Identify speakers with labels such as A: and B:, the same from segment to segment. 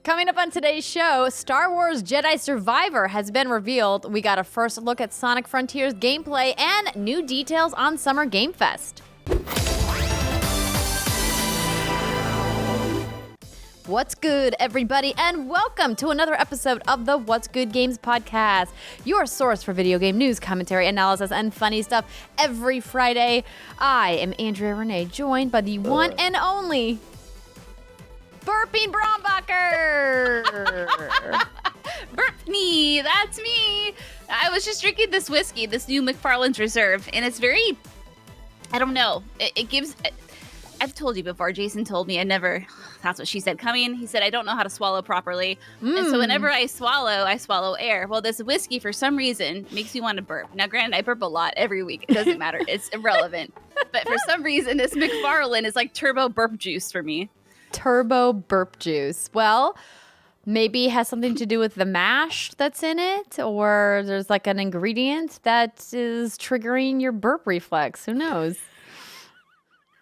A: Coming up on today's show, Star Wars Jedi Survivor has been revealed. We got a first look at Sonic Frontiers gameplay and new details on Summer Game Fest. What's good, everybody, and welcome to another episode of the What's Good Games podcast, your source for video game news, commentary, analysis, and funny stuff every Friday. I am Andrea Renee, joined by the one and only Burping Brombacher.
B: Burp me, that's me. I was just drinking this whiskey, this new McFarland's Reserve, and it's very, I don't know, it gives, I've told you before, Jason told me that's what she said coming. He said, I don't know how to swallow properly. And so whenever I swallow air. Well, this whiskey, for some reason, makes me want to burp. Now, granted, I burp a lot every week. It doesn't matter. It's irrelevant. But for some reason, this McFarland is like turbo burp juice for me.
A: Turbo burp juice. Well, maybe it has something to do with the mash that's in it, or there's like an ingredient that is triggering your burp reflex. Who knows?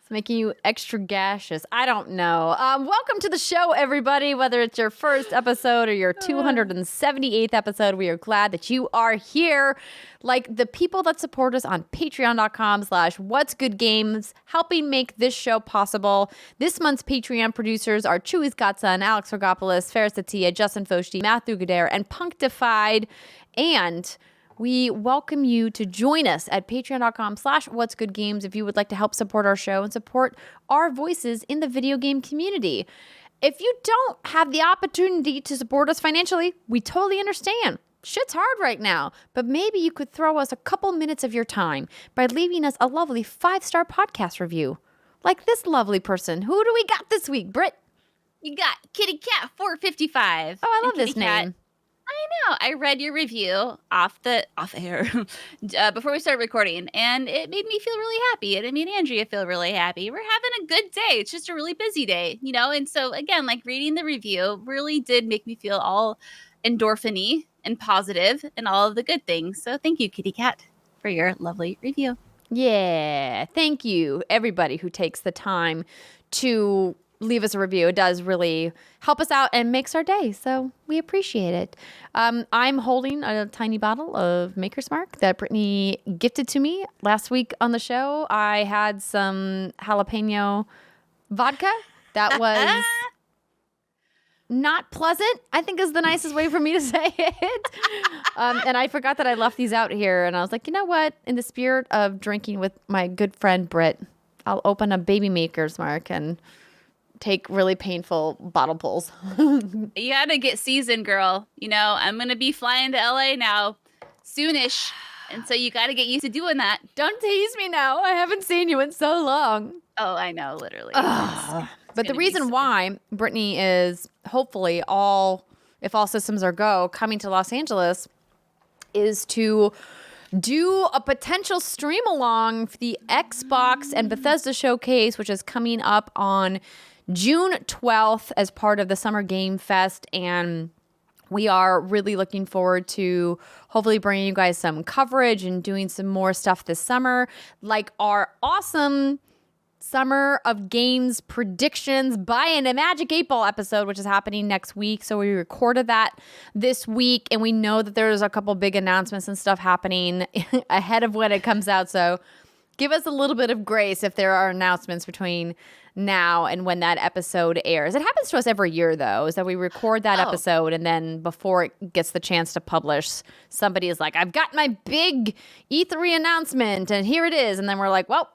A: It's making you extra gaseous. I don't know. Welcome to the show, everybody. Whether it's your first episode or your 278th episode, we are glad that you are here. Like the people that support us on patreon.com/whatsgoodgames, helping make this show possible. This month's Patreon producers are Chewy's Godson, Alex Rigopulos, Faris Attieh, Justin Foshee, Matthew Goderre, and Punkdefied. And we welcome you to join us at patreon.com/whatsgoodgames if you would like to help support our show and support our voices in the video game community. If you don't have the opportunity to support us financially, we totally understand. Shit's hard right now, but maybe you could throw us a couple minutes of your time by leaving us a lovely 5-star podcast review. Like this lovely person. Who do we got this week, Britt?
B: You got Kitty Cat 455.
A: Oh, I love this name.
B: I know. I read your review off air before we started recording, and it made me feel really happy, and it made Andrea feel really happy. We're having a good day. It's just a really busy day, you know? And so, again, like reading the review really did make me feel all endorphin-y and positive and all of the good things. So thank you, Kitty Cat, for your lovely review.
A: Yeah. Thank you, everybody who takes the time to leave us a review. It does really help us out and makes our day, so we appreciate it. I'm holding a tiny bottle of Maker's Mark that Brittany gifted to me last week on the show. I had some jalapeno vodka that was not pleasant, I think is the nicest way for me to say it. And I forgot that I left these out here, and I was like, you know what? In the spirit of drinking with my good friend Britt, I'll open a baby Maker's Mark and take really painful bottle pulls.
B: You gotta get seasoned, girl. You know, I'm gonna be flying to LA now soonish, and so you gotta get used to doing that.
A: Don't tease me now. I haven't seen you in so long.
B: Oh, I know, literally.
A: But the reason why Brittany is hopefully if all systems are go, coming to Los Angeles is to do a potential stream along for the Xbox and Bethesda showcase, which is coming up on June 12th as part of the Summer Game Fest. And we are really looking forward to hopefully bringing you guys some coverage and doing some more stuff this summer, like our awesome Summer of Games predictions by a Magic 8 Ball episode, which is happening next week. So we recorded that this week, and we know that there's a couple big announcements and stuff happening ahead of when it comes out. So give us a little bit of grace if there are announcements between now and when that episode airs. It happens to us every year, though, is that we record that episode, and then before it gets the chance to publish, somebody is like, I've got my big E3 announcement, and here it is. And then we're like, well,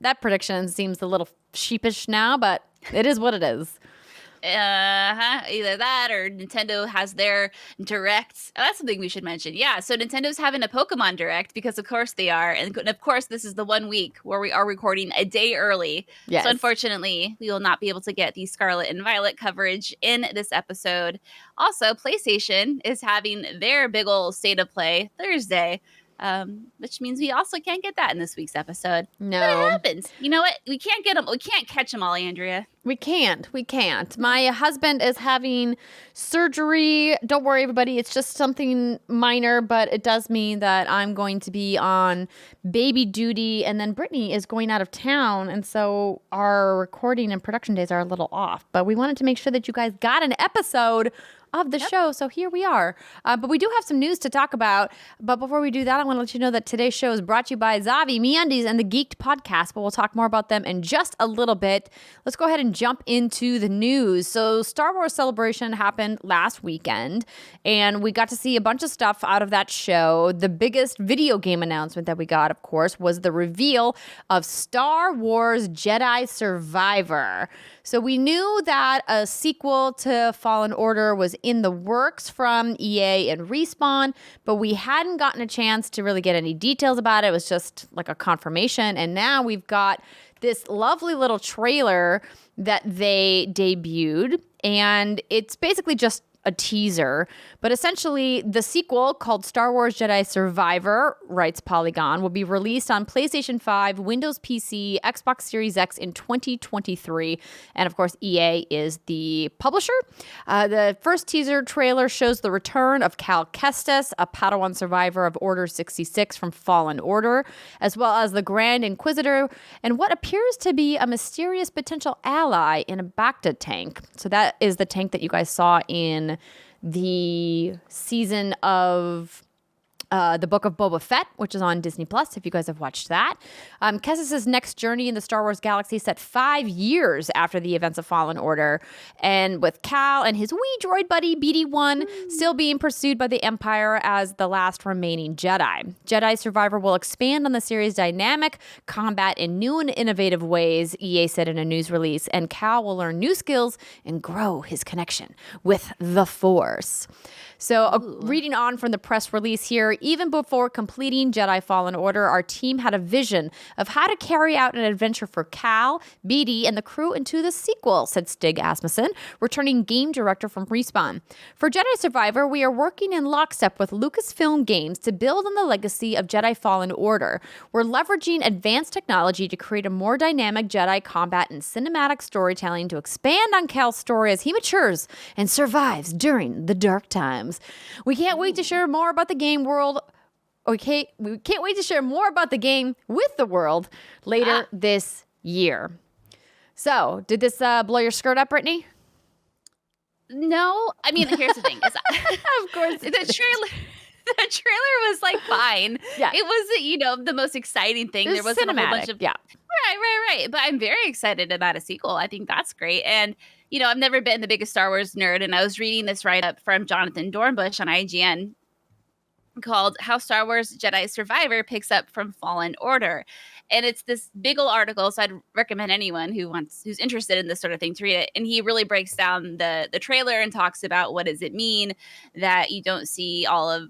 A: that prediction seems a little sheepish now, but it is what it is.
B: Either that or Nintendo has their Direct. Oh, that's something we should mention. Yeah, so Nintendo's having a Pokemon Direct because of course they are. And of course, this is the 1 week where we are recording a day early.
A: Yes.
B: So unfortunately, we will not be able to get the Scarlet and Violet coverage in this episode. Also, PlayStation is having their big old State of Play Thursday. which means we also can't get that in this week's episode.
A: No.
B: But it happens. You know what? We can't get them. We can't catch them all, Andrea.
A: We can't. My husband is having surgery. Don't worry, everybody. It's just something minor, but it does mean that I'm going to be on baby duty, and then Brittany is going out of town, and so our recording and production days are a little off. But we wanted to make sure that you guys got an episode of the show, so here we are. But we do have some news to talk about. But before we do that, I want to let you know that today's show is brought to you by Zavi, MeUndies, and the Geeked Podcast. But we'll talk more about them in just a little bit. Let's go ahead and jump into the news. So Star Wars Celebration happened last weekend, and we got to see a bunch of stuff out of that show. The biggest video game announcement that we got, of course, was the reveal of Star Wars Jedi Survivor. So we knew that a sequel to Fallen Order was in the works from EA and Respawn, but we hadn't gotten a chance to really get any details about it. It was just like a confirmation. And now we've got this lovely little trailer that they debuted, and it's basically just a teaser, but essentially the sequel, called Star Wars Jedi Survivor, writes Polygon, will be released on PlayStation 5, Windows PC, Xbox Series X in 2023, and of course EA is the publisher. The first teaser trailer shows the return of Cal Kestis, a Padawan survivor of Order 66 from Fallen Order, as well as the Grand Inquisitor and what appears to be a mysterious potential ally in a Bacta tank. So that is the tank that you guys saw in the season of the Book of Boba Fett, which is on Disney Plus, if you guys have watched that. Kestis' next journey in the Star Wars galaxy set 5 years after the events of Fallen Order, and with Cal and his wee droid buddy BD-1 still being pursued by the Empire as the last remaining Jedi. Jedi Survivor will expand on the series' dynamic combat in new and innovative ways, EA said in a news release, and Cal will learn new skills and grow his connection with the Force. So reading on from the press release here, even before completing Jedi Fallen Order, our team had a vision of how to carry out an adventure for Cal, BD, and the crew into the sequel, said Stig Asmussen, returning game director from Respawn. For Jedi Survivor, we are working in lockstep with Lucasfilm Games to build on the legacy of Jedi Fallen Order. We're leveraging advanced technology to create a more dynamic Jedi combat and cinematic storytelling to expand on Cal's story as he matures and survives during the dark times. We can't wait to share more about the game world. Okay, we can't wait to share more about the game with the world later this year. So, did this blow your skirt up, Brittany?
B: No, I mean, here's the thing.
A: Of course,
B: the trailer was like fine.
A: Yeah,
B: it wasn't the most exciting thing. There wasn't
A: cinematic.
B: A whole bunch of right. But I'm very excited about a sequel. I think that's great. And I've never been the biggest Star Wars nerd, and I was reading this write-up from Jonathan Dornbush on IGN called How Star Wars Jedi Survivor Picks Up from Fallen Order. And it's this big old article, so I'd recommend anyone who's interested in this sort of thing to read it. And he really breaks down the trailer and talks about what does it mean that you don't see all of,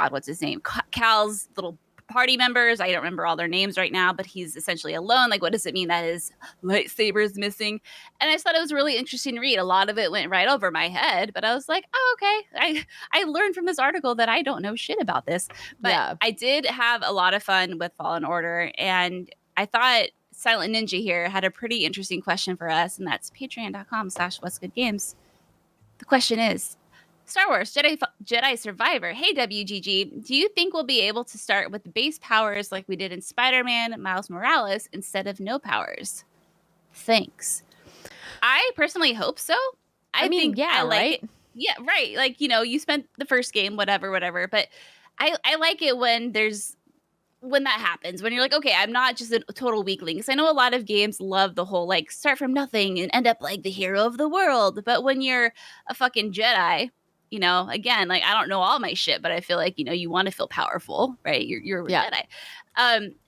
B: what's his name? Cal's little party members. I don't remember all their names right now, but he's essentially alone. Like, what does it mean that his lightsaber is missing? And I just thought it was a really interesting to read. A lot of it went right over my head, but I was like, oh, okay. I learned from this article that I don't know shit about this. But I did have a lot of fun with Fallen Order, and I thought Silent Ninja here had a pretty interesting question for us, and that's patreon.com/what'sgoodgames. The question is, Star Wars Jedi Survivor. Hey, WGG, do you think we'll be able to start with base powers like we did in Spider-Man Miles Morales instead of no powers? Thanks. I personally hope so. I think I like
A: right?
B: it. Yeah, right. Like, you spent the first game, whatever. But I like it when that happens, when you're like, okay, I'm not just a total weakling. Because I know a lot of games love the whole, like, start from nothing and end up like the hero of the world. But when you're a fucking Jedi, again, like, I don't know all my shit, but I feel like, you want to feel powerful, right? You're a Jedi.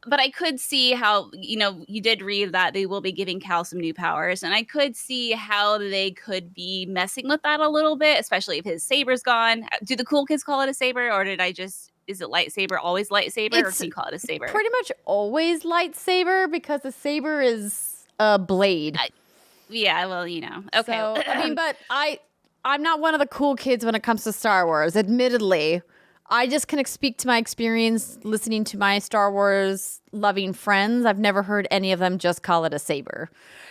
B: But I could see how, you did read that they will be giving Cal some new powers. And I could see how they could be messing with that a little bit, especially if his saber's gone. Do the cool kids call it a saber, or is it lightsaber, always lightsaber, or can you call it a saber?
A: Pretty much always lightsaber, because a saber is a blade.
B: Okay.
A: So, but I'm not one of the cool kids when it comes to Star Wars. Admittedly, I just can speak to my experience listening to my Star Wars loving friends. I've never heard any of them just call it a saber.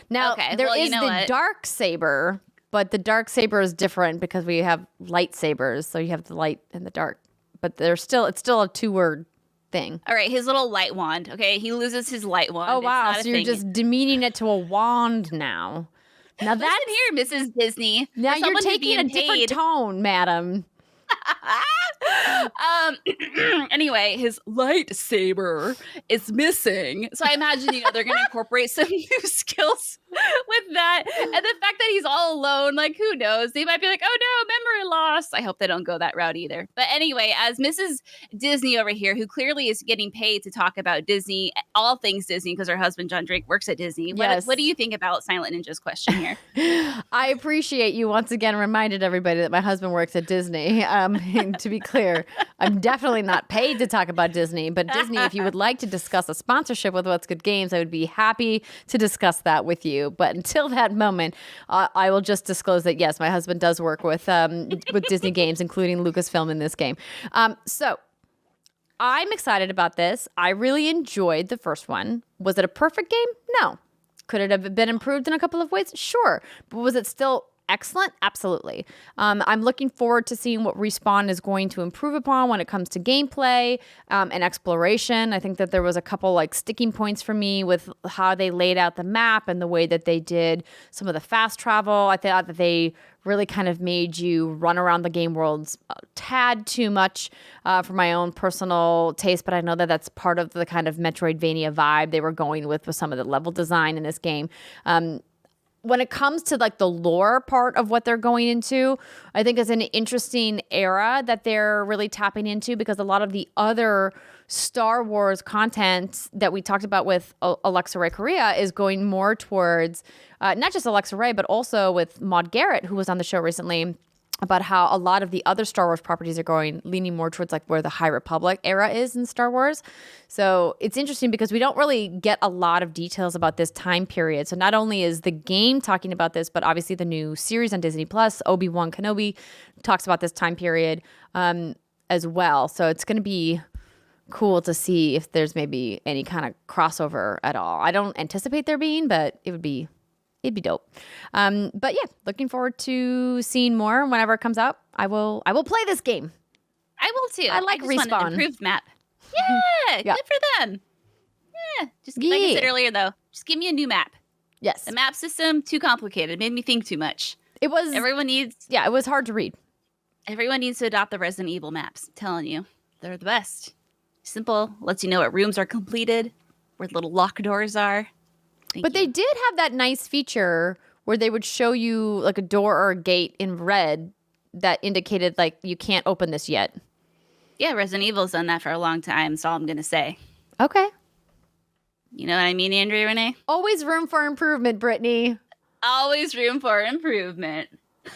A: Now, there is the dark saber, but the dark saber is different because we have lightsabers. So you have the light and the dark, but it's still a 2-word thing.
B: All right, his little light wand. Okay, he loses his light wand.
A: Oh, wow. So you're just demeaning it to a wand now. Now
B: that's here, Mrs. Disney.
A: Now you're taking a different tone, madam.
B: Anyway, his lightsaber is missing. So I imagine, they're going to incorporate some new skills with that. And the fact that he's all alone, like, who knows? They might be like, oh no, memory loss. I hope they don't go that route either. But anyway, as Mrs. Disney over here, who clearly is getting paid to talk about Disney, all things Disney, because her husband, John Drake, works at Disney.
A: Yes.
B: What do you think about Silent Ninja's question here?
A: I appreciate you once again reminded everybody that my husband works at Disney. To be clear, I'm definitely not paid to talk about Disney, but Disney, if you would like to discuss a sponsorship with What's Good Games, I would be happy to discuss that with you. But until that moment, I will just disclose that, yes, my husband does work with Disney games, including Lucasfilm in this game. So I'm excited about this. I really enjoyed the first one. Was it a perfect game? No. Could it have been improved in a couple of ways? Sure. But was it still excellent? Absolutely. I'm looking forward to seeing what Respawn is going to improve upon when it comes to gameplay and exploration. I think that there was a couple sticking points for me with how they laid out the map and the way that they did some of the fast travel. I thought that they really kind of made you run around the game worlds a tad too much for my own personal taste, but I know that that's part of the kind of Metroidvania vibe they were going with some of the level design in this game. When it comes to the lore part of what they're going into, I think it's an interesting era that they're really tapping into, because a lot of the other Star Wars content that we talked about with Alexa Ray Korea is going more towards not just Alexa Ray, but also with Maude Garrett, who was on the show recently, about how a lot of the other Star Wars properties are leaning more towards where the High Republic era is in Star Wars. So it's interesting because we don't really get a lot of details about this time period. So not only is the game talking about this, but obviously the new series on Disney Plus, Obi-Wan Kenobi, talks about this time period as well. So it's going to be cool to see if there's maybe any kind of crossover at all. I don't anticipate there being, but it'd be dope. But yeah, looking forward to seeing more whenever it comes out. I will play this game.
B: I will too.
A: I like
B: just
A: Respawn.
B: Want an improved map. Yeah, good for them. Yeah, just like I said earlier though, just give me a new map.
A: Yes.
B: The map system too complicated. It made me think too much.
A: It was. It was hard to read.
B: Everyone needs to adopt the Resident Evil maps. I'm telling you, they're the best. Simple, lets you know what rooms are completed, where little lock doors are.
A: But they did have that nice feature where they would show you a door or a gate in red that indicated you can't open this yet.
B: Yeah, Resident Evil's done that for a long time. That's all I'm going to say.
A: Okay.
B: You know what I mean, Andrea Renee?
A: Always room for improvement, Brittany.
B: Always room for improvement.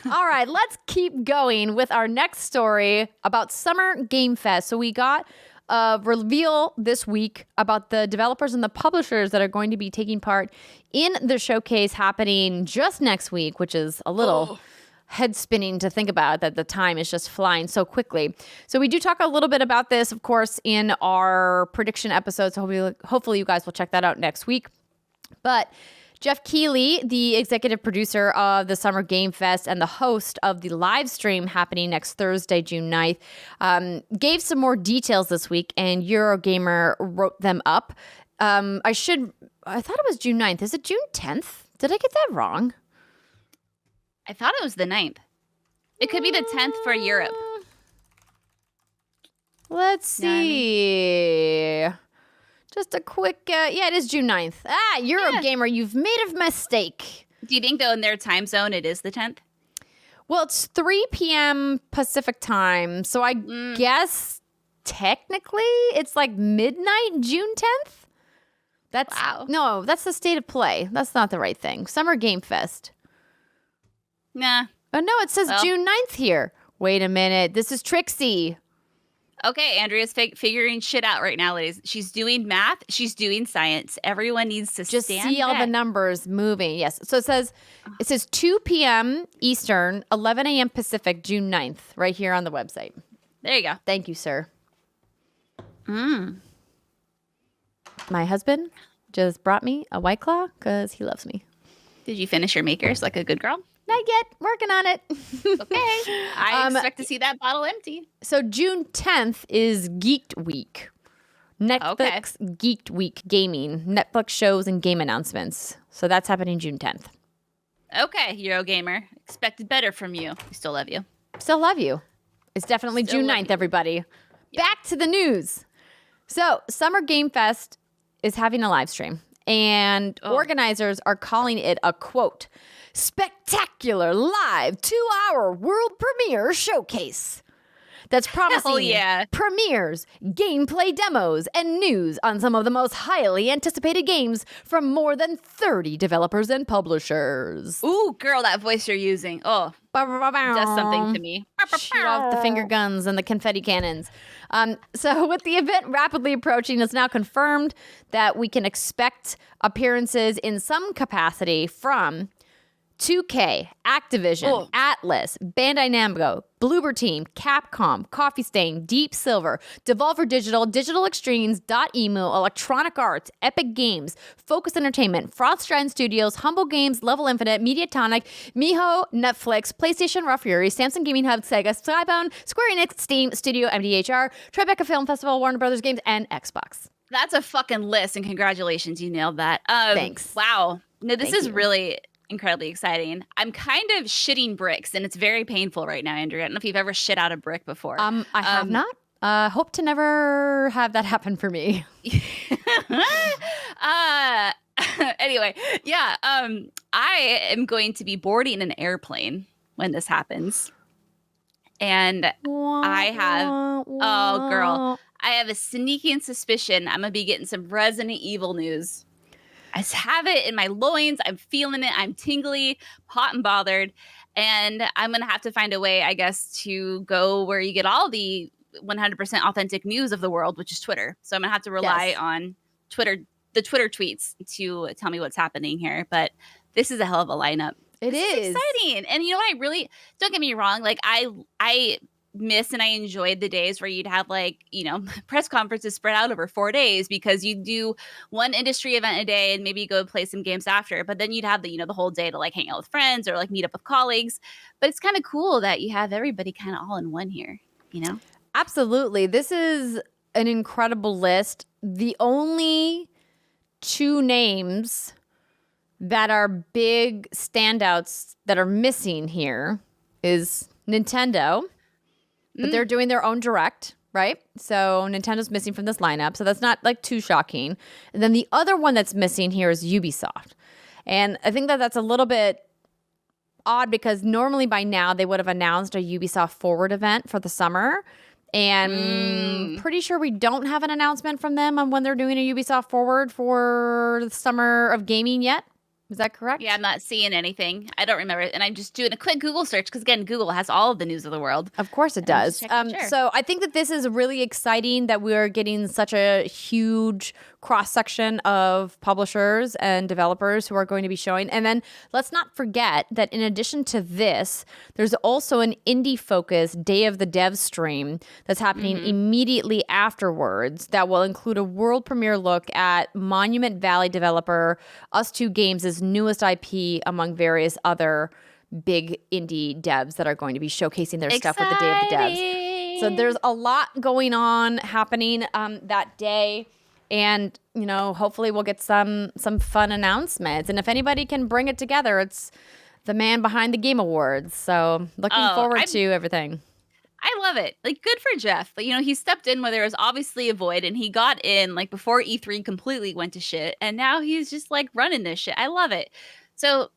A: All right, let's keep going with our next story about Summer Game Fest. So we got a reveal this week about the developers and the publishers that are going to be taking part in the showcase happening just next week, which is a little head spinning to think about, that the time is just flying so quickly. So we do talk a little bit about this, of course, in our prediction episode. So hopefully you guys will check that out next week. But Jeff Keighley, the executive producer of the Summer Game Fest and the host of the live stream happening next Thursday, June 9th, gave some more details this week, and Eurogamer wrote them up. I thought it was June 9th. Is it June 10th? Did I get that wrong?
B: I thought it was the 9th. It could be the 10th for Europe.
A: Let's see. Just a quick, it is June 9th. Eurogamer, you've made a mistake.
B: Do you think, though, in their time zone, it is the 10th?
A: Well, it's 3 p.m. Pacific time, so I guess technically it's midnight, June 10th?
B: Wow.
A: No, that's the state of play. That's not the right thing. Summer Game Fest.
B: Nah.
A: Oh, no, it says June 9th here. Wait a minute. This is Trixie.
B: Okay, Andrea's figuring shit out right now, ladies. She's doing math. She's doing science. Everyone needs to
A: just
B: stand
A: see all
B: back.
A: the numbers moving. Yes. So it says 2 p.m. Eastern, 11 a.m. Pacific, June 9th, right here on the website.
B: There you go.
A: Thank you, sir.
B: Mm.
A: My husband just brought me a White Claw because he loves me.
B: Did you finish your makers like a good girl?
A: Not yet. Working on it.
B: Okay. I expect to see that bottle empty.
A: So June 10th is Geeked Week. Netflix Geeked Week gaming. Netflix shows and game announcements. So that's happening June 10th.
B: Okay, Eurogamer. Expected better from you. We still love you.
A: Still love you. It's definitely
B: Still
A: June
B: love
A: 9th,
B: you.
A: everybody.
B: Yeah.
A: Back to the news. So Summer Game Fest is having a live stream. And organizers are calling it a, quote, spectacular live 2-hour world premiere showcase that's promising premieres, gameplay demos, and news on some of the most highly anticipated games from more than 30 developers and publishers.
B: Ooh, girl, that voice you're using. Oh, does something to me.
A: Shoot off the finger guns and the confetti cannons. So with the event rapidly approaching, it's now confirmed that we can expect appearances in some capacity from 2K, Activision, Atlas, Bandai Namco, Bloober Team, Capcom, Coffee Stain, Deep Silver, Devolver Digital, Digital Extremes, .emu, Electronic Arts, Epic Games, Focus Entertainment, Froststrand Studios, Humble Games, Level Infinite, Mediatonic, Miho, Netflix, PlayStation, Raw Fury, Samsung Gaming Hub, Sega, Skybound, Square Enix, Steam, Studio, MDHR, Tribeca Film Festival, Warner Brothers Games, and Xbox.
B: That's a fucking list, and congratulations, you nailed that.
A: Thanks.
B: Wow. No, this
A: Thank
B: is
A: you.
B: really incredibly exciting. I'm kind of shitting bricks, and it's very painful right now, Andrea. I don't know if you've ever shit out a brick before.
A: I have not. Hope to never have that happen for me.
B: Anyway, yeah. I am going to be boarding an airplane when this happens. And I have a sneaking suspicion I'm going to be getting some Resident Evil news. I have it in my loins. I'm feeling it. I'm tingly, hot and bothered. And I'm going to have to find a way, I guess, to go where you get all the 100% authentic news of the world, which is Twitter. So I'm going to have to rely on Twitter, the Twitter tweets to tell me what's happening here. But this is a hell of a lineup.
A: It is
B: exciting. And you know what? I really, don't get me wrong. Like I miss and I enjoyed the days where you'd have press conferences spread out over 4 days because you do one industry event a day and maybe go play some games after. But then you'd have the whole day to hang out with friends or meet up with colleagues. But it's kind of cool that you have everybody kind of all in one here,
A: Absolutely. This is an incredible list. The only two names that are big standouts that are missing here is Nintendo. But they're doing their own direct, right? So Nintendo's missing from this lineup. So that's not too shocking. And then the other one that's missing here is Ubisoft. And I think that that's a little bit odd because normally by now they would have announced a Ubisoft Forward event for the summer. And pretty sure we don't have an announcement from them on when they're doing a Ubisoft Forward for the summer of gaming yet. Is that correct?
B: Yeah, I'm not seeing anything. I don't remember it. And I'm just doing a quick Google search because, again, Google has all of the news of the world.
A: Of course it does. So I think that this is really exciting that we're getting such a huge cross-section of publishers and developers who are going to be showing. And then let's not forget that in addition to this, there's also an indie-focused Day of the Dev stream that's happening immediately afterwards that will include a world premiere look at Monument Valley developer Us2 Games' newest IP among various other big indie devs that are going to be showcasing their stuff with the Day of the Devs. So there's a lot going on happening that day. And, hopefully we'll get some fun announcements. And if anybody can bring it together, it's the man behind the Game Awards. So looking forward to everything.
B: I love it. Good for Jeff. But, he stepped in where there was obviously a void and he got in before E3 completely went to shit. And now he's just running this shit. I love it. So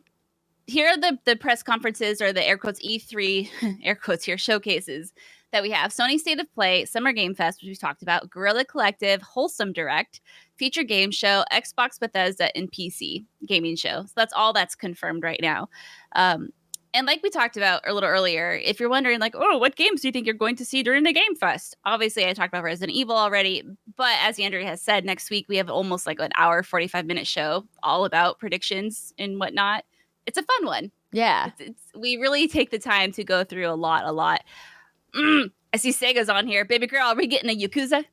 B: here are the press conferences or the air quotes E3, air quotes here, showcases that we have. Sony State of Play, Summer Game Fest, which we talked about, Guerrilla Collective, Wholesome Direct, Feature Game Show, Xbox, Bethesda, and PC Gaming Show. So that's all that's confirmed right now. And like we talked about a little earlier, if you're wondering what games do you think you're going to see during the Game Fest? Obviously, I talked about Resident Evil already, but as Andrea has said, next week we have almost an hour, 45-minute show all about predictions and whatnot. It's a fun one.
A: Yeah.
B: We really take the time to go through a lot. I see Sega's on here. Baby girl, are we getting a Yakuza?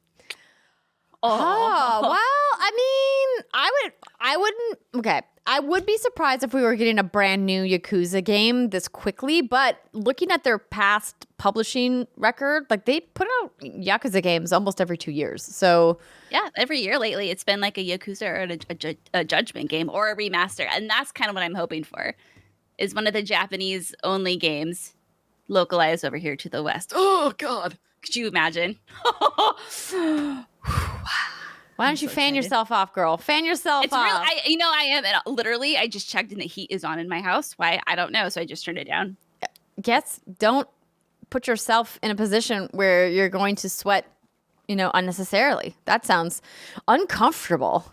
A: Oh, well, I mean, I wouldn't, okay. I would be surprised if we were getting a brand new Yakuza game this quickly, but looking at their past publishing record, like they put out Yakuza games almost every 2 years. So
B: yeah, every year lately, it's been like a Yakuza or a Judgment game or a remaster. And that's kind of what I'm hoping for, is one of the Japanese only games localized over here to the West. Oh, God. Could you imagine?
A: Why don't you fan yourself off, girl? Fan yourself off.
B: I am. And literally, I just checked and the heat is on in my house. Why? I don't know. So I just turned it down.
A: Yes. Don't put yourself in a position where you're going to sweat, unnecessarily. That sounds uncomfortable.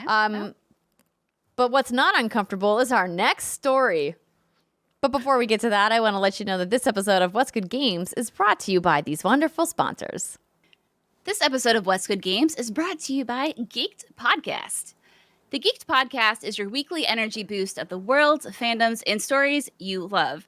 A: No. But what's not uncomfortable is our next story. But before we get to that, I want to let you know that this episode of What's Good Games is brought to you by these wonderful sponsors.
B: This episode of What's Good Games is brought to you by Geeked Podcast. The Geeked Podcast is your weekly energy boost of the worlds, fandoms, and stories you love.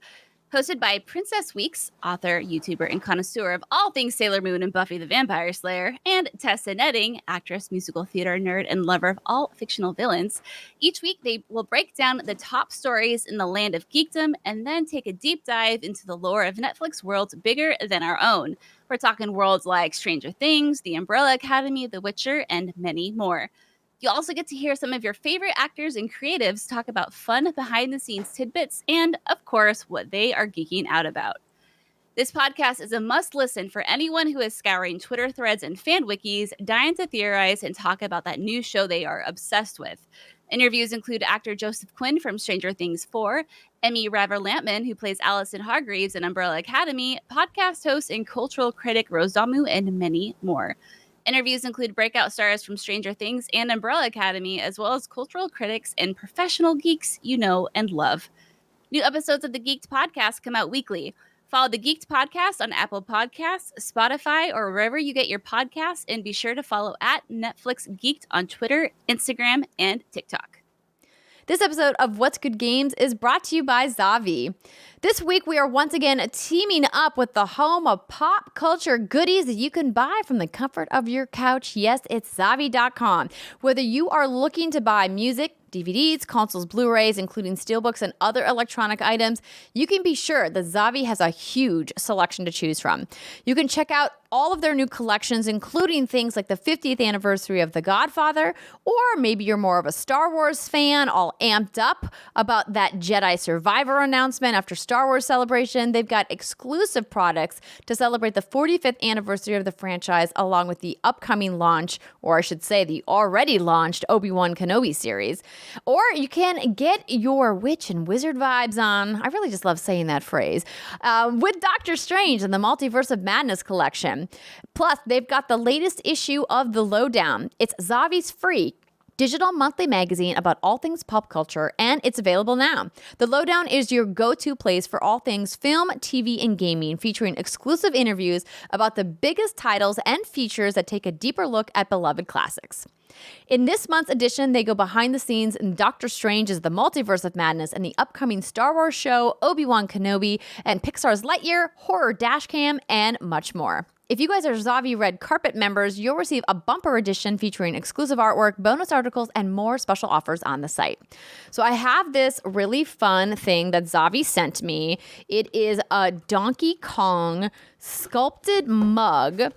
B: Hosted by Princess Weeks, author, YouTuber, and connoisseur of all things Sailor Moon and Buffy the Vampire Slayer, and Tessa Netting, actress, musical theater nerd, and lover of all fictional villains. Each week, they will break down the top stories in the land of geekdom and then take a deep dive into the lore of Netflix worlds bigger than our own. We're talking worlds like Stranger Things, The Umbrella Academy, The Witcher, and many more. You'll also get to hear some of your favorite actors and creatives talk about fun behind-the-scenes tidbits and, of course, what they are geeking out about. This podcast is a must-listen for anyone who is scouring Twitter threads and fan wikis, dying to theorize and talk about that new show they are obsessed with. Interviews include actor Joseph Quinn from Stranger Things 4, Emmy Raver-Lampman, who plays Allison Hargreaves in Umbrella Academy, podcast host and cultural critic Rose Damu, and many more. Interviews include breakout stars from Stranger Things and Umbrella Academy, as well as cultural critics and professional geeks you know and love. New episodes of the Geeked Podcast come out weekly. Follow the Geeked Podcast on Apple Podcasts, Spotify, or wherever you get your podcasts, and be sure to follow at Netflix Geeked on Twitter, Instagram, and TikTok.
A: This episode of What's Good Games is brought to you by Zavvi. This week, we are once again teaming up with the home of pop culture goodies that you can buy from the comfort of your couch. Yes, it's Zavvi.com. Whether you are looking to buy music, DVDs, consoles, Blu-rays, including steelbooks and other electronic items, you can be sure that Zavvi has a huge selection to choose from. You can check out all of their new collections, including things like the 50th anniversary of The Godfather, or maybe you're more of a Star Wars fan, all amped up about that Jedi Survivor announcement after Star Wars Celebration. They've got exclusive products to celebrate the 45th anniversary of the franchise, along with the upcoming launch, or I should say the already launched Obi-Wan Kenobi series. Or you can get your witch and wizard vibes on, I really just love saying that phrase, with Doctor Strange and the Multiverse of Madness collection. Plus, they've got the latest issue of The Lowdown. It's Zavvi's free digital monthly magazine about all things pop culture, and it's available now. The Lowdown is your go-to place for all things film, TV, and gaming, featuring exclusive interviews about the biggest titles and features that take a deeper look at beloved classics. In this month's edition, they go behind the scenes in Doctor Strange's The Multiverse of Madness and the upcoming Star Wars show, Obi-Wan Kenobi, and Pixar's Lightyear, Horror Dashcam, and much more. If you guys are Zavvi Red Carpet members, you'll receive a bumper edition featuring exclusive artwork, bonus articles, and more special offers on the site. So I have this really fun thing that Zavvi sent me. It is a Donkey Kong sculpted mug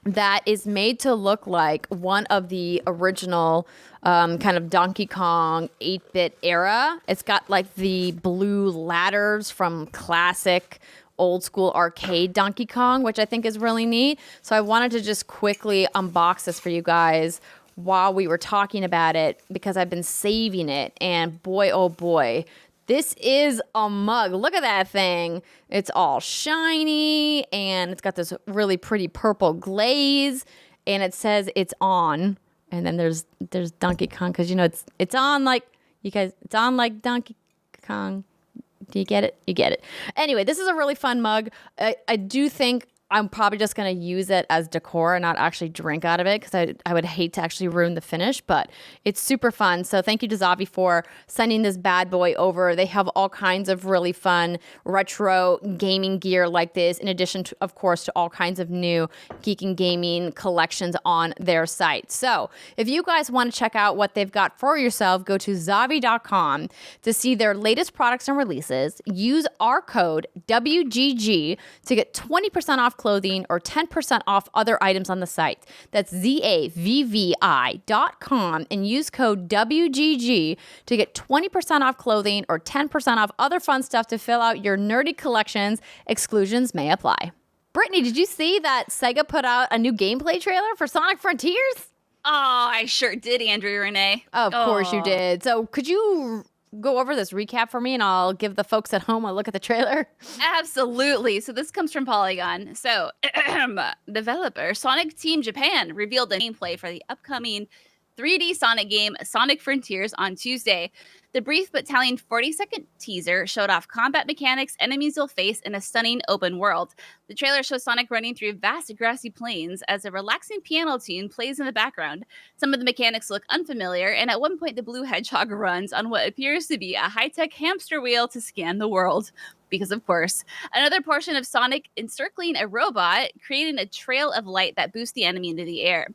A: that is made to look like one of the original kind of Donkey Kong 8-bit era. It's got like the blue ladders from classic old school arcade Donkey Kong, which I think is really neat. So I wanted to just quickly unbox this for you guys while we were talking about it, because I've been saving it, and boy, oh boy, this is a mug. Look at that thing. It's all shiny, and it's got this really pretty purple glaze, and it says it's on. And then there's Donkey Kong, because it's on like, you guys, it's on like Donkey Kong. Do you get it? You get it. Anyway, this is a really fun mug. I do think I'm probably just going to use it as decor and not actually drink out of it because I would hate to actually ruin the finish, but it's super fun. So thank you to Zavi for sending this bad boy over. They have all kinds of really fun retro gaming gear like this, in addition to, of course, to all kinds of new geek and gaming collections on their site. So if you guys want to check out what they've got for yourself, go to Zavi.com to see their latest products and releases. Use our code WGG to get 20% off clothing or 10% off other items on the site. That's ZAVVI.com and use code WGG to get 20% off clothing or 10% off other fun stuff to fill out your nerdy collections. Exclusions may apply. Brittany, did you see that Sega put out a new gameplay trailer for Sonic Frontiers?
B: Oh, I sure did, Andrea Renee.
A: Of course you did. So could you go over this recap for me and I'll give the folks at home a look at the trailer?
B: Absolutely. So this comes from Polygon. So developer Sonic Team Japan revealed the gameplay for the upcoming 3D Sonic game Sonic Frontiers on Tuesday. The brief but telling 40-second teaser showed off combat mechanics enemies will face in a stunning open world. The trailer shows Sonic running through vast grassy plains as a relaxing piano tune plays in the background. Some of the mechanics look unfamiliar, and at one point the blue hedgehog runs on what appears to be a high-tech hamster wheel to scan the world. Because of course. Another portion of Sonic encircling a robot, creating a trail of light that boosts the enemy into the air.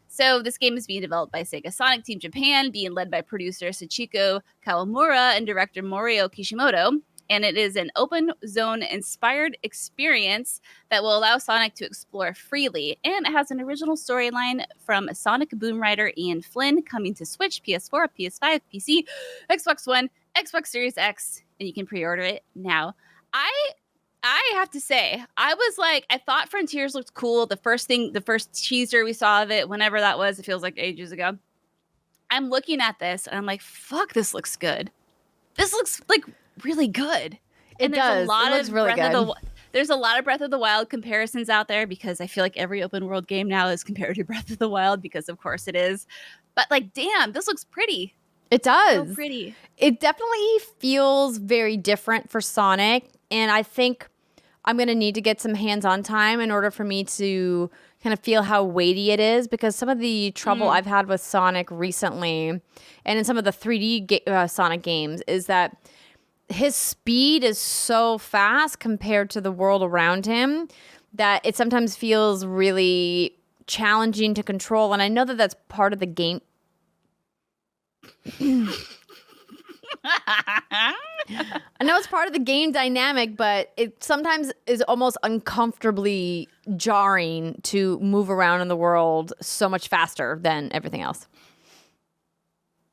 B: So this game is being developed by Sega Sonic Team Japan, being led by producer Sachiko Kawamura and director Morio Kishimoto. And it is an open zone inspired experience that will allow Sonic to explore freely. And it has an original storyline from Sonic Boom Rider Ian Flynn coming to Switch, PS4, PS5, PC, Xbox One, Xbox Series X, and you can pre-order it now. I have to say, I was like, I thought Frontiers looked cool. The first teaser we saw of it, whenever that was, it feels like ages ago. I'm looking at this and I'm like, fuck, this looks good. This looks like really good. And
A: it looks really good.
B: There's a lot of Breath of the Wild comparisons out there because I feel like every open world game now is compared to Breath of the Wild because of course it is. But like, damn, this looks pretty.
A: It does.
B: So pretty.
A: It definitely feels very different for Sonic. And I think I'm going to need to get some hands-on time in order for me to kind of feel how weighty it is, because some of the trouble I've had with Sonic recently and in some of the 3D Sonic games is that his speed is so fast compared to the world around him that it sometimes feels really challenging to control. And I know that that's part of the game. I know it's part of the game dynamic, but it sometimes is almost uncomfortably jarring to move around in the world so much faster than everything else.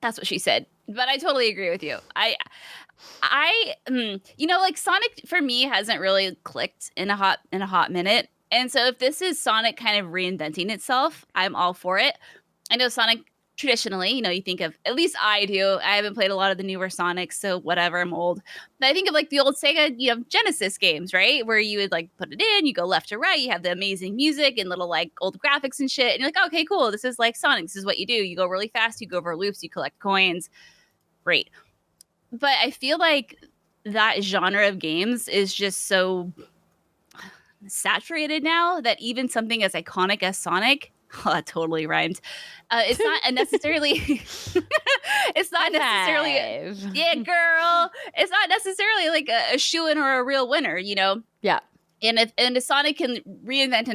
B: That's what she said. But I totally agree with you. Like Sonic for me hasn't really clicked in a hot minute. And so if this is Sonic kind of reinventing itself, I'm all for it. I know Sonic traditionally, you think of, at least I do. I haven't played a lot of the newer Sonics, so whatever, I'm old. But I think of like the old Sega, Genesis games, right? Where you would like put it in, you go left to right, you have the amazing music and little like old graphics and shit. And you're like, okay, cool. This is like Sonic. This is what you do. You go really fast, you go over loops, you collect coins. Great. But I feel like that genre of games is just so saturated now that even something as iconic as Sonic, oh, that totally rhymed. It's not necessarily. It's not necessarily. Yeah, girl. It's not necessarily like a shoo-in or a real winner,
A: Yeah.
B: And if Sonic can reinvent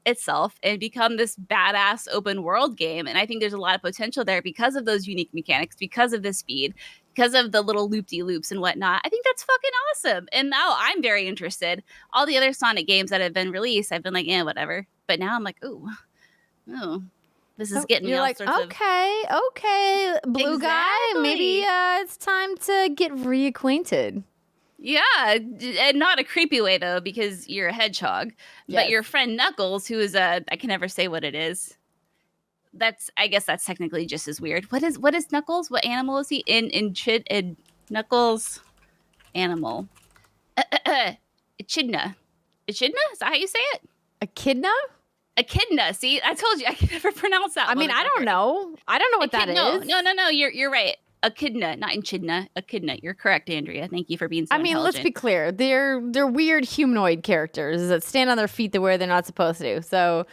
B: itself and become this badass open world game, and I think there's a lot of potential there because of those unique mechanics, because of the speed, because of the little loop-de-loops and whatnot. I think that's fucking awesome. And now I'm very interested. All the other Sonic games that have been released, I've been like, whatever. But now I'm like, ooh. Oh, this is getting me all
A: like,
B: sorts of...
A: Okay, blue guy, maybe it's time to get reacquainted.
B: Yeah, and not a creepy way, though, because you're a hedgehog. Yes. But your friend Knuckles, who is I can never say what it is. I guess that's technically just as weird. What is Knuckles? What animal is he? In Knuckles animal. Echidna. Echidna? Is that how you say it?
A: Echidna?
B: Echidna. See, I told you I can never pronounce that.
A: I mean, I don't know. I don't know what that is.
B: No. You're right. echidna, not echidna, echidna. You're correct, Andrea. Thank you for being so intelligent.
A: Let's be clear. They're weird humanoid characters that stand on their feet the way they're not supposed to. So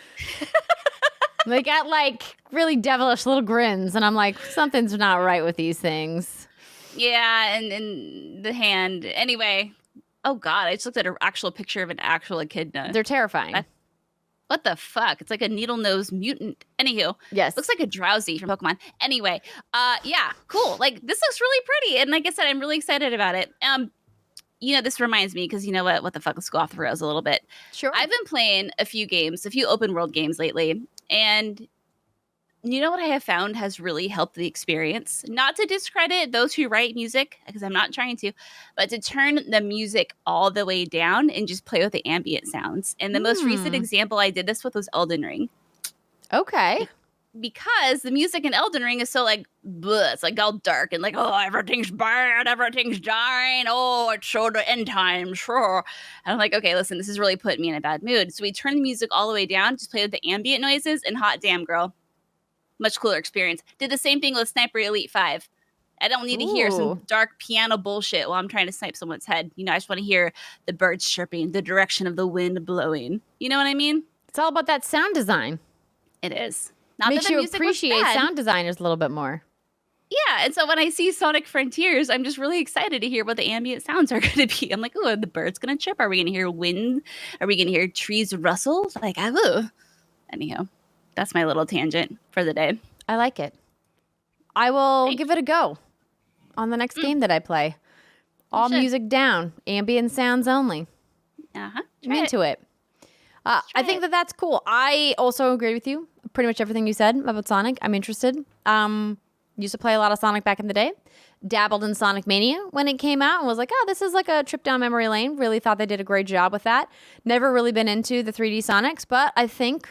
A: they got like really devilish little grins, and I'm like, something's not right with these things.
B: Yeah, and the hand. Anyway, oh God, I just looked at an actual picture of an actual echidna.
A: They're terrifying.
B: What the fuck? It's like a needle-nosed mutant. Anywho.
A: Yes.
B: Looks like a Drowsy from Pokemon. Anyway, yeah, cool. Like, this looks really pretty. And like I said, I'm really excited about it. This reminds me, because you know what? What the fuck? Let's go off the rails a little bit.
A: Sure.
B: I've been playing a few open world games lately. And you know what I have found has really helped the experience? Not to discredit those who write music, because I'm not trying to, but to turn the music all the way down and just play with the ambient sounds. And the most recent example I did this with was Elden Ring.
A: Okay.
B: Because the music in Elden Ring is so like, bleh, it's like all dark and like, oh, everything's bad, everything's dying, oh, it's so the end time, sure. And I'm like, okay, listen, this is really putting me in a bad mood. So we turned the music all the way down, just play with the ambient noises, and hot damn, girl. Much cooler experience. Did the same thing with Sniper Elite 5. I don't need to hear some dark piano bullshit while I'm trying to snipe someone's head. I just want to hear the birds chirping, the direction of the wind blowing. You know what I mean?
A: It's all about that sound design.
B: It is. Not
A: Makes
B: that the
A: you
B: music
A: appreciate
B: was bad.
A: sound designers a little bit more.
B: Yeah, and so when I see Sonic Frontiers, I'm just really excited to hear what the ambient sounds are going to be. I'm like, oh, are the birds going to chirp? Are we going to hear wind? Are we going to hear trees rustle? Like, anyhow. That's my little tangent for the day.
A: I like it. I will give it a go on the next game that I play. All music down, ambient sounds only.
B: Uh-huh.
A: I'm into it. I think that's cool. I also agree with you. Pretty much everything you said about Sonic. I'm interested. Used to play a lot of Sonic back in the day. Dabbled in Sonic Mania when it came out and was like, oh, this is like a trip down memory lane. Really thought they did a great job with that. Never really been into the 3D Sonics, but I think,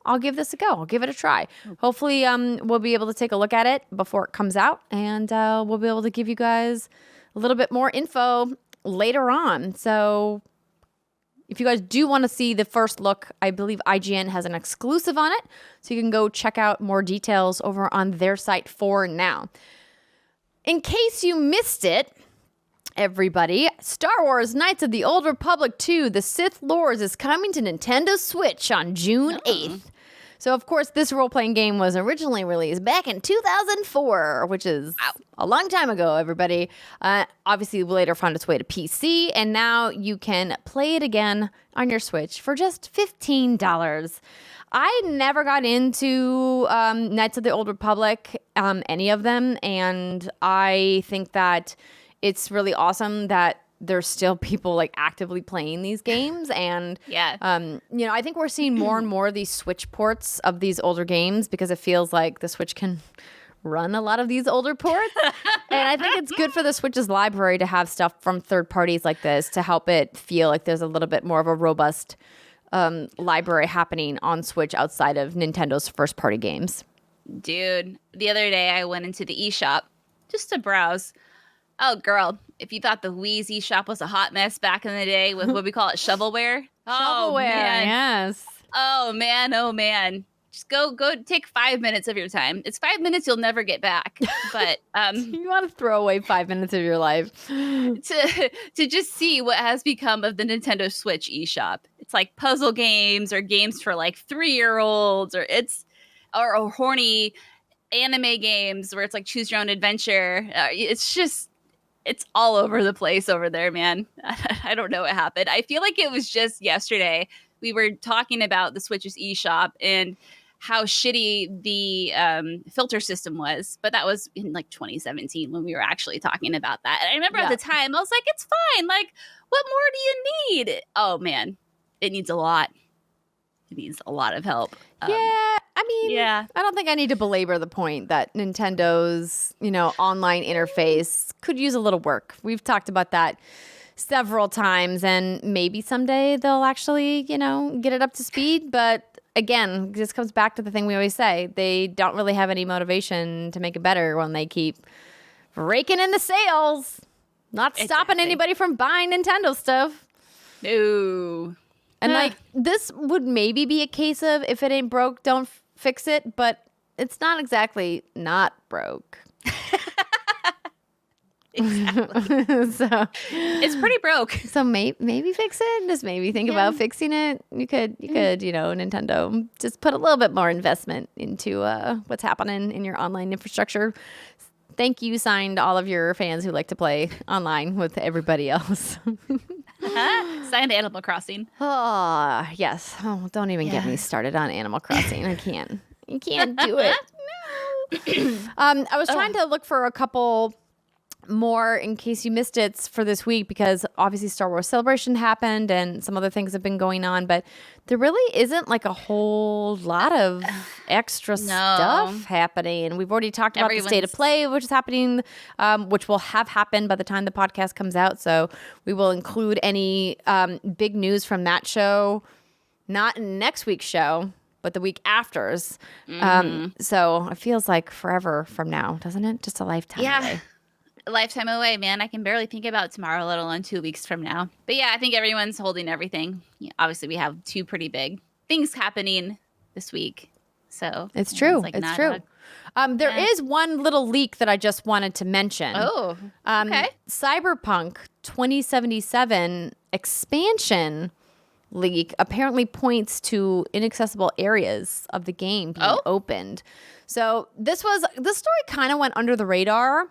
A: I'll give this a go. I'll give it a try. Hopefully, we'll be able to take a look at it before it comes out, and we'll be able to give you guys a little bit more info later on. So if you guys do want to see the first look, I believe IGN has an exclusive on it, so you can go check out more details over on their site for now. In case you missed it, everybody, Star Wars Knights of the Old Republic 2, The Sith Lords is coming to Nintendo Switch on June 8th. So, of course, this role-playing game was originally released back in 2004, which is a long time ago, everybody. Obviously, later found its way to PC, and now you can play it again on your Switch for just $15. I never got into Knights of the Old Republic, any of them, and I think that it's really awesome that there's still people like actively playing these games. And, I think we're seeing more and more of these Switch ports of these older games because it feels like the Switch can run a lot of these older ports. And I think it's good for the Switch's library to have stuff from third parties like this to help it feel like there's a little bit more of a robust library happening on Switch outside of Nintendo's first party games.
B: Dude, the other day I went into the eShop just to browse. Oh, girl, if you thought the Wii's eShop was a hot mess back in the day with what we call it shovelware.
A: Shovelware, yes.
B: Oh, man. Just go take 5 minutes of your time. It's 5 minutes you'll never get back. But
A: you want to throw away 5 minutes of your life
B: to just see what has become of the Nintendo Switch eShop. It's like puzzle games or games for like 3-year-olds or or horny anime games where it's like choose your own adventure. It's all over the place over there, man. I don't know what happened. I feel like it was just yesterday we were talking about the Switch's eShop and how shitty the filter system was. But that was in like 2017 when we were actually talking about that. And I remember at the time, I was like, it's fine. Like, what more do you need? Oh, man. It needs a lot. It needs a lot of help. I don't think I need to belabor the point that Nintendo's, online interface could use a little work. We've talked about that several times, and maybe someday they'll actually, get it up to speed. But again, this comes back to the thing we always say. They don't really have any motivation to make it better when they keep raking in the sales, not stopping anybody from buying Nintendo stuff. No.
A: And this would maybe be a case of if it ain't broke, don't fix it. But it's not exactly not broke.
B: Exactly.
A: So
B: it's pretty broke.
A: So maybe fix it. Just maybe think about fixing it. You could, Nintendo, just put a little bit more investment into what's happening in your online infrastructure. Thank you, signed all of your fans who like to play online with everybody else.
B: Signed Animal Crossing.
A: Oh, yes. Oh, don't even get me started on Animal Crossing. I can't. You can't do it. No. I was trying to look for a couple more in case you missed it for this week, because obviously Star Wars Celebration happened and some other things have been going on, but there really isn't like a whole lot of extra stuff happening. We've already talked about the State of Play, which is happening, which will have happened by the time the podcast comes out. So we will include any big news from that show, not in next week's show, but the week after's. So it feels like forever from now, doesn't it? Just a lifetime away.
B: A lifetime away, man. I can barely think about tomorrow, let alone 2 weeks from now. But yeah, I think everyone's holding everything. Yeah, obviously, we have two pretty big things happening this week. So
A: it's true. It's true. There is one little leak that I just wanted to mention.
B: Oh, okay.
A: Cyberpunk 2077 expansion leak apparently points to inaccessible areas of the game being opened. So this story kind of went under the radar.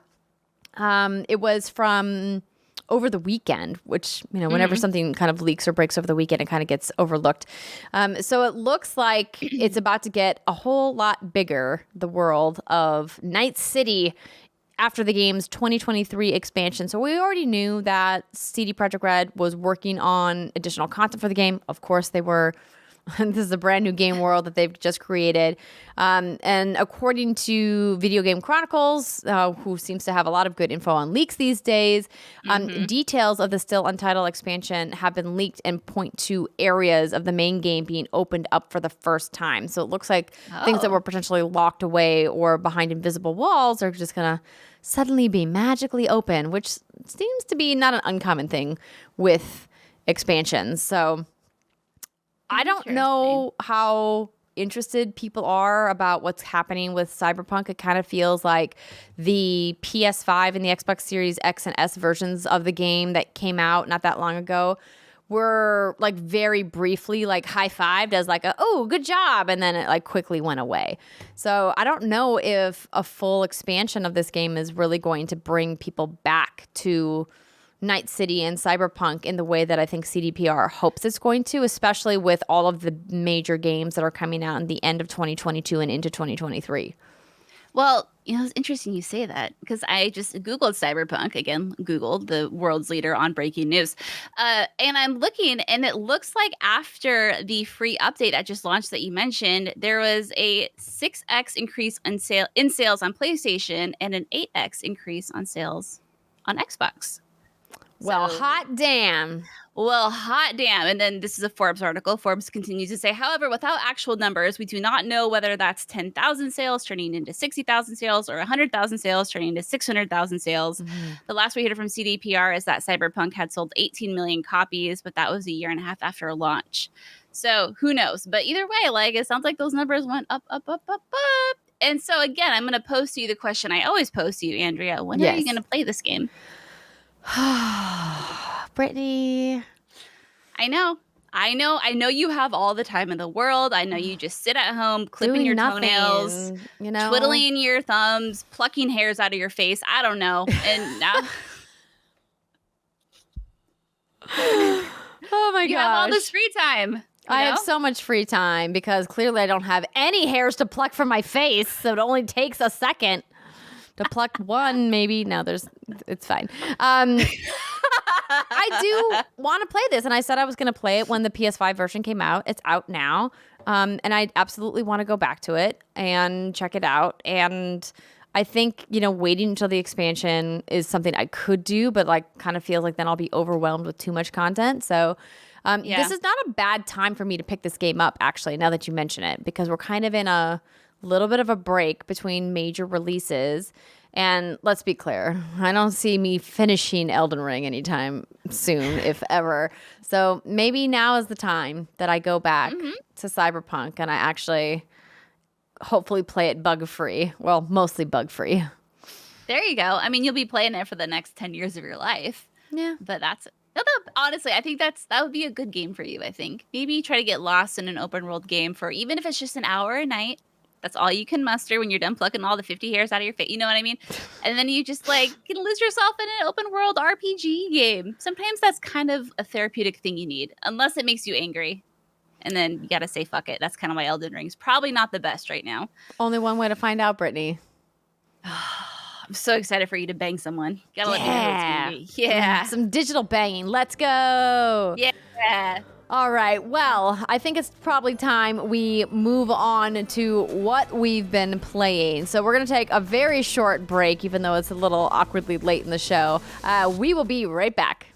A: It was from over the weekend, which, whenever something kind of leaks or breaks over the weekend, it kind of gets overlooked. So it looks like it's about to get a whole lot bigger, the world of Night City, after the game's 2023 expansion. So we already knew that CD Projekt Red was working on additional content for the game. Of course they were. This is a brand new game world that they've just created. And according to Video Game Chronicles, who seems to have a lot of good info on leaks these days, details of the still untitled expansion have been leaked and point to areas of the main game being opened up for the first time. So it looks like things that were potentially locked away or behind invisible walls are just going to suddenly be magically open, which seems to be not an uncommon thing with expansions. So I don't know how interested people are about what's happening with Cyberpunk. It kind of feels like the PS5 and the Xbox Series X and S versions of the game that came out not that long ago were like very briefly like high-fived as like, oh, good job. And then it like quickly went away. So I don't know if a full expansion of this game is really going to bring people back to Night City and Cyberpunk in the way that I think CDPR hopes it's going to, especially with all of the major games that are coming out in the end of 2022 and into 2023.
B: Well, it's interesting you say that, because I just Googled Cyberpunk, again, Googled, the world's leader on breaking news. And I'm looking, and it looks like after the free update that just launched that you mentioned, there was a 6x increase in sales on PlayStation and an 8x increase on sales on Xbox.
A: Well, hot damn.
B: Well, hot damn. And then this is a Forbes article. Forbes continues to say, however, without actual numbers, we do not know whether that's 10,000 sales turning into 60,000 sales or 100,000 sales turning into 600,000 sales. The last we heard from CDPR is that Cyberpunk had sold 18 million copies, but that was a year and a half after launch. So who knows? But either way, like, it sounds like those numbers went up, up, up, up, up. And so again, I'm going to pose to you the question I always pose to you, Andrea. When are you going to play this game?
A: Brittany,
B: I know you have all the time in the world. I know you just sit at home clipping your toenails, twiddling your thumbs, plucking hairs out of your face. I don't know. And now
A: oh my gosh,
B: you have all this free time.
A: I have so much free time because clearly I don't have any hairs to pluck from my face, so it only takes a second to pluck one, maybe. No, it's fine. I do want to play this, and I said I was going to play it when the PS5 version came out. It's out now, and I absolutely want to go back to it and check it out. And I think, waiting until the expansion is something I could do, but like kind of feels like then I'll be overwhelmed with too much content. So this is not a bad time for me to pick this game up, actually, now that you mention it, because we're kind of in a little bit of a break between major releases. And let's be clear, I don't see me finishing Elden Ring anytime soon, if ever. So maybe now is the time that I go back to Cyberpunk and I actually hopefully play it bug-free. Well, mostly bug-free.
B: There you go. I mean, you'll be playing it for the next 10 years of your life.
A: Yeah.
B: But honestly, I think that would be a good game for you, I think. Maybe try to get lost in an open world game for even if it's just an hour a night. That's all you can muster when you're done plucking all the 50 hairs out of your face. You know what I mean? And then you just like can lose yourself in an open world RPG game. Sometimes that's kind of a therapeutic thing you need, unless it makes you angry. And then you got to say, fuck it. That's kind of why Elden Ring's probably not the best right now.
A: Only one way to find out, Brittany.
B: I'm so excited for you to bang someone. Gotta let me know who it's gonna be. Yeah.
A: Some digital banging. Let's go.
B: Yeah.
A: All right. Well, I think it's probably time we move on to what we've been playing. So we're going to take a very short break, even though it's a little awkwardly late in the show. We will be right back.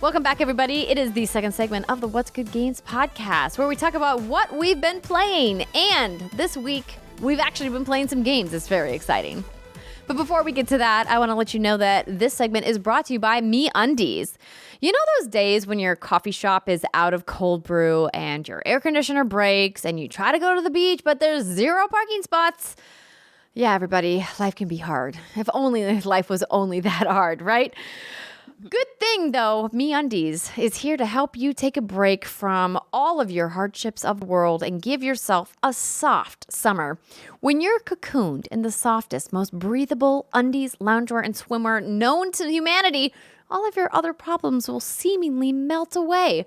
A: Welcome back, everybody. It is the second segment of the What's Good Games podcast, where we talk about what we've been playing. And this week, we've actually been playing some games. It's very exciting. But before we get to that, I want to let you know that this segment is brought to you by MeUndies. You know those days when your coffee shop is out of cold brew and your air conditioner breaks and you try to go to the beach, but there's 0 parking spots? Yeah, everybody, life can be hard. If only life was only that hard, right? Good thing, though, MeUndies is here to help you take a break from all of your hardships of the world and give yourself a soft summer. When you're cocooned in the softest, most breathable undies, loungewear, and swimwear known to humanity, all of your other problems will seemingly melt away.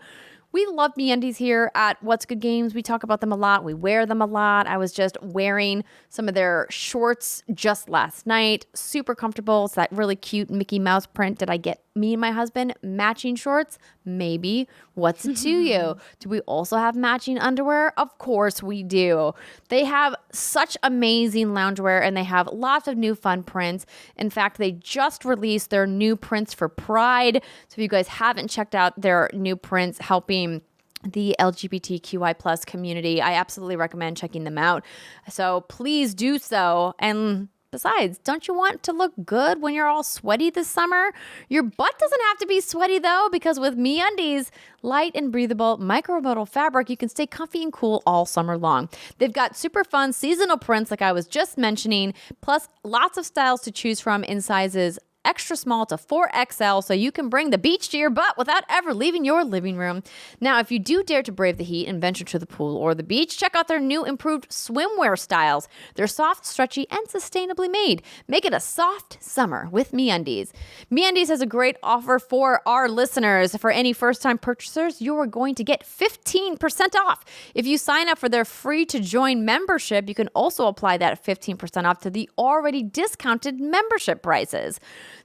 A: We love MeUndies here at What's Good Games. We talk about them a lot. We wear them a lot. I was just wearing some of their shorts just last night. Super comfortable. It's that really cute Mickey Mouse print. Did I get me and my husband matching shorts? Maybe. What's it to you? Do we also have matching underwear? Of course we do. They have such amazing loungewear and they have lots of new fun prints. In fact, they just released their new prints for Pride. So if you guys haven't checked out their new prints helping the LGBTQI plus community, I absolutely recommend checking them out. So please do so. And besides, don't you want to look good when you're all sweaty this summer? Your butt doesn't have to be sweaty though, because with MeUndies, light and breathable micromodal fabric, you can stay comfy and cool all summer long. They've got super fun seasonal prints like I was just mentioning, plus lots of styles to choose from in sizes extra small to 4XL, so you can bring the beach to your butt without ever leaving your living room. Now, if you do dare to brave the heat and venture to the pool or the beach, check out their new improved swimwear styles. They're soft, stretchy, and sustainably made. Make it a soft summer with MeUndies. MeUndies has a great offer for our listeners. For any first-time purchasers, you're going to get 15% off. If you sign up for their free-to-join membership, you can also apply that 15% off to the already discounted membership prices.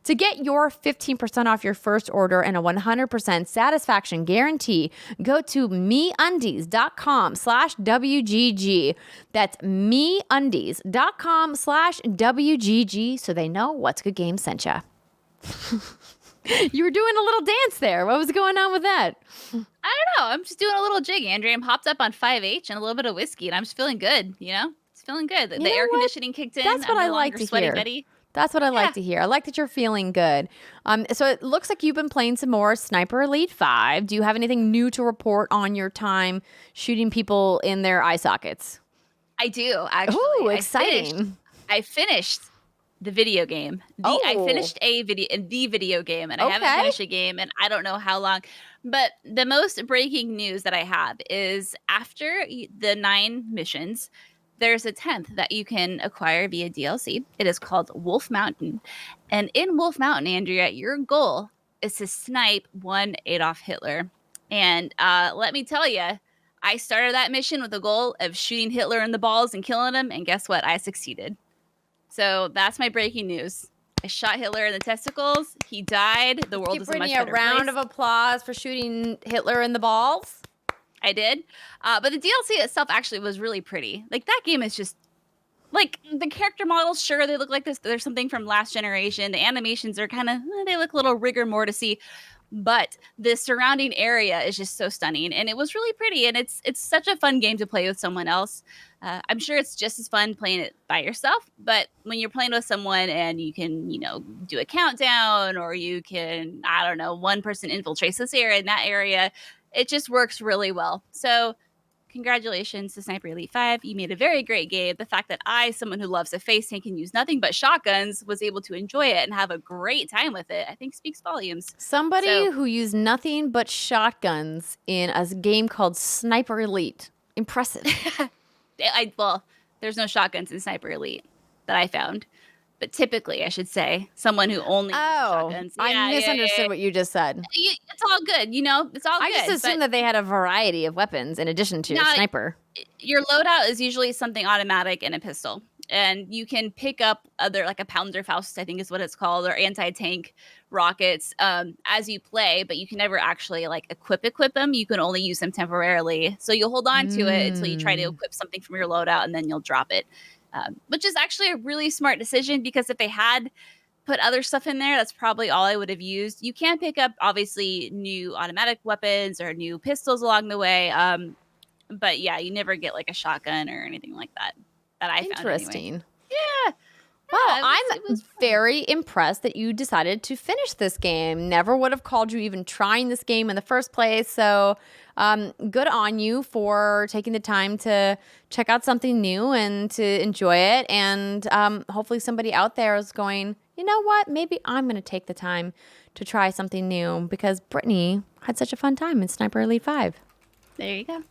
A: To get your 15% off your first order and a 100% satisfaction guarantee, go to MeUndies.com/WGG. That's MeUndies.com/WGG so they know What's Good Game sent you. You were doing a little dance there. What was going on with that?
B: I don't know. I'm just doing a little jig, Andrea. I'm hopped up on 5H and a little bit of whiskey, and I'm just feeling good, you know? It's feeling good. The air conditioning kicked in.
A: That's what I like to hear.
B: Betty.
A: That's what I like to hear. I like that you're feeling good. So it looks like you've been playing some more Sniper Elite 5. Do you have anything new to report on your time shooting people in their eye sockets?
B: I do, actually.
A: Ooh, exciting.
B: I finished the video game. I finished the video game, and I haven't finished a game, and I don't know how long. But the most breaking news that I have is after the 9 missions, there's a 10th that you can acquire via DLC. It is called Wolf Mountain. And in Wolf Mountain, Andrea, your goal is to snipe one Adolf Hitler. And let me tell you, I started that mission with the goal of shooting Hitler in the balls and killing him. And guess what? I succeeded. So that's my breaking news. I shot Hitler in the testicles. He died. The world is a much better place.
A: Give Brittany a round of applause for shooting Hitler in the balls.
B: I did. But the DLC itself actually was really pretty. Like, that game is just, like, the character models, sure, they look like this. There's something from last generation. The animations are kind of, they look a little rigor mortis-y. But the surrounding area is just so stunning. And it was really pretty. And it's such a fun game to play with someone else. I'm sure it's just as fun playing it by yourself. But when you're playing with someone and you can, do a countdown, or you can, I don't know, one person infiltrates this area and that area, it just works really well. So congratulations to Sniper Elite 5. You made a very great game. The fact that I, someone who loves a face tank and use nothing but shotguns, was able to enjoy it and have a great time with it, I think speaks volumes.
A: Somebody who used nothing but shotguns in a game called Sniper Elite. Impressive.
B: Well, there's no shotguns in Sniper Elite that I found. But typically, I should say, someone who only uses shotguns.
A: I misunderstood what you just said.
B: It's all good, you know? It's all good.
A: I just assumed that they had a variety of weapons in addition to sniper.
B: Your loadout is usually something automatic and a pistol. And you can pick up other, like a Punkdefied, I think is what it's called, or anti-tank rockets as you play, but you can never actually like equip them. You can only use them temporarily. So you'll hold on to it until you try to equip something from your loadout, and then you'll drop it. Which is actually a really smart decision, because if they had put other stuff in there, that's probably all I would have used. You can pick up, obviously, new automatic weapons or new pistols along the way. But yeah, you never get like a shotgun or anything like that I found.
A: Interesting.
B: Anyway. Yeah.
A: Well, I'm very impressed that you decided to finish this game. Never would have called you even trying this game in the first place. So good on you for taking the time to check out something new and to enjoy it. And hopefully somebody out there is going, you know what? Maybe I'm going to take the time to try something new, because Brittany had such a fun time in Sniper Elite 5.
B: There you go.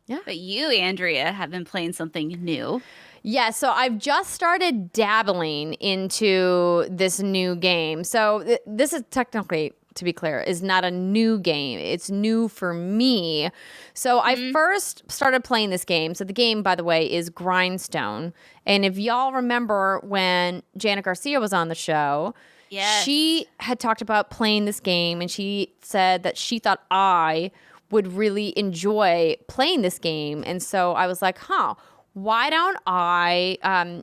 A: Yeah.
B: But you, Andrea, have been playing something new.
A: Yeah, so I've just started dabbling into this new game. So this is technically, to be clear, is not a new game. It's new for me. So I first started playing this game. So the game, by the way, is Grindstone. And if y'all remember when Janet Garcia was on the show, she had talked about playing this game, and she said that she thought I would really enjoy playing this game. And so I was like, why don't I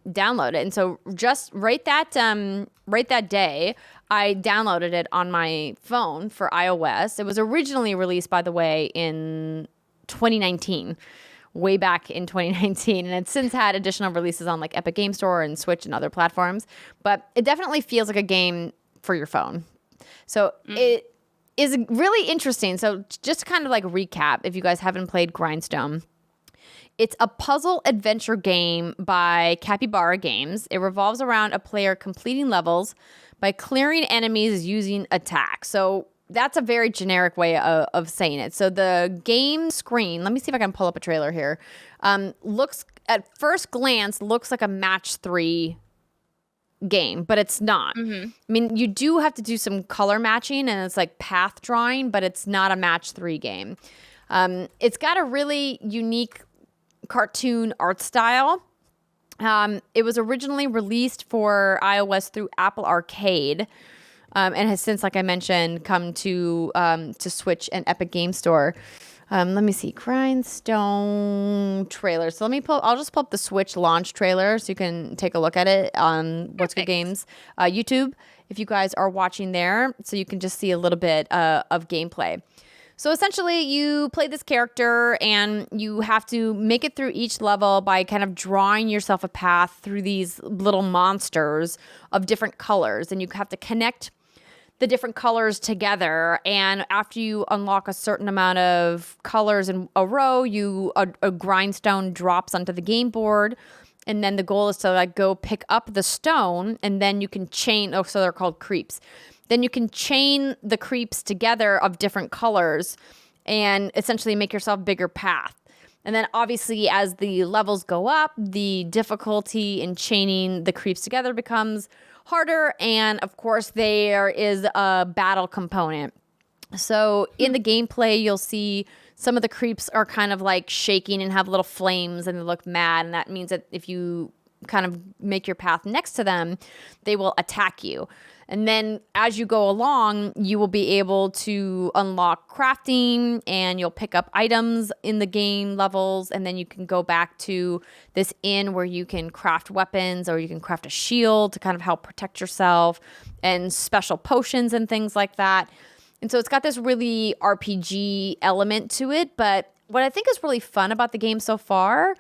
A: download it? And so just right that day, I downloaded it on my phone for iOS. It was originally released, by the way, in 2019, way back in 2019. And it's since had additional releases on like Epic Game Store and Switch and other platforms. But it definitely feels like a game for your phone. So it is really interesting. So just to kind of like recap, if you guys haven't played Grindstone, it's a puzzle adventure game by Capybara Games. It revolves around a player completing levels by clearing enemies using attacks. So that's a very generic way of saying it. So the game screen, let me see if I can pull up a trailer here, looks at first glance looks like a match 3 game, but it's not. I mean, you do have to do some color matching, and it's like path drawing, but it's not a match 3 game. It's got a really unique cartoon art style. It was originally released for iOS through Apple Arcade, and has since, like I mentioned, come to Switch and Epic Game Store. Let me see, Grindstone trailer. So I'll just pull up the Switch launch trailer so you can take a look at it on What's Good Games YouTube, if you guys are watching there, so you can just see a little bit of gameplay. So essentially, you play this character, and you have to make it through each level by kind of drawing yourself a path through these little monsters of different colors. And you have to connect the different colors together. And after you unlock a certain amount of colors in a row, a grindstone drops onto the game board. And then the goal is to like go pick up the stone, and then you can chain. Oh, so they're called creeps. Then you can chain the creeps together of different colors and essentially make yourself a bigger path. And then obviously as the levels go up, the difficulty in chaining the creeps together becomes harder. And of course there is a battle component. So in the gameplay, you'll see some of the creeps are kind of like shaking and have little flames and they look mad. And that means that if you kind of make your path next to them, they will attack you. And then as you go along, you will be able to unlock crafting, and you'll pick up items in the game levels. And then you can go back to this inn where you can craft weapons, or you can craft a shield to kind of help protect yourself, and special potions and things like that. And so it's got this really RPG element to it. But what I think is really fun about the game so far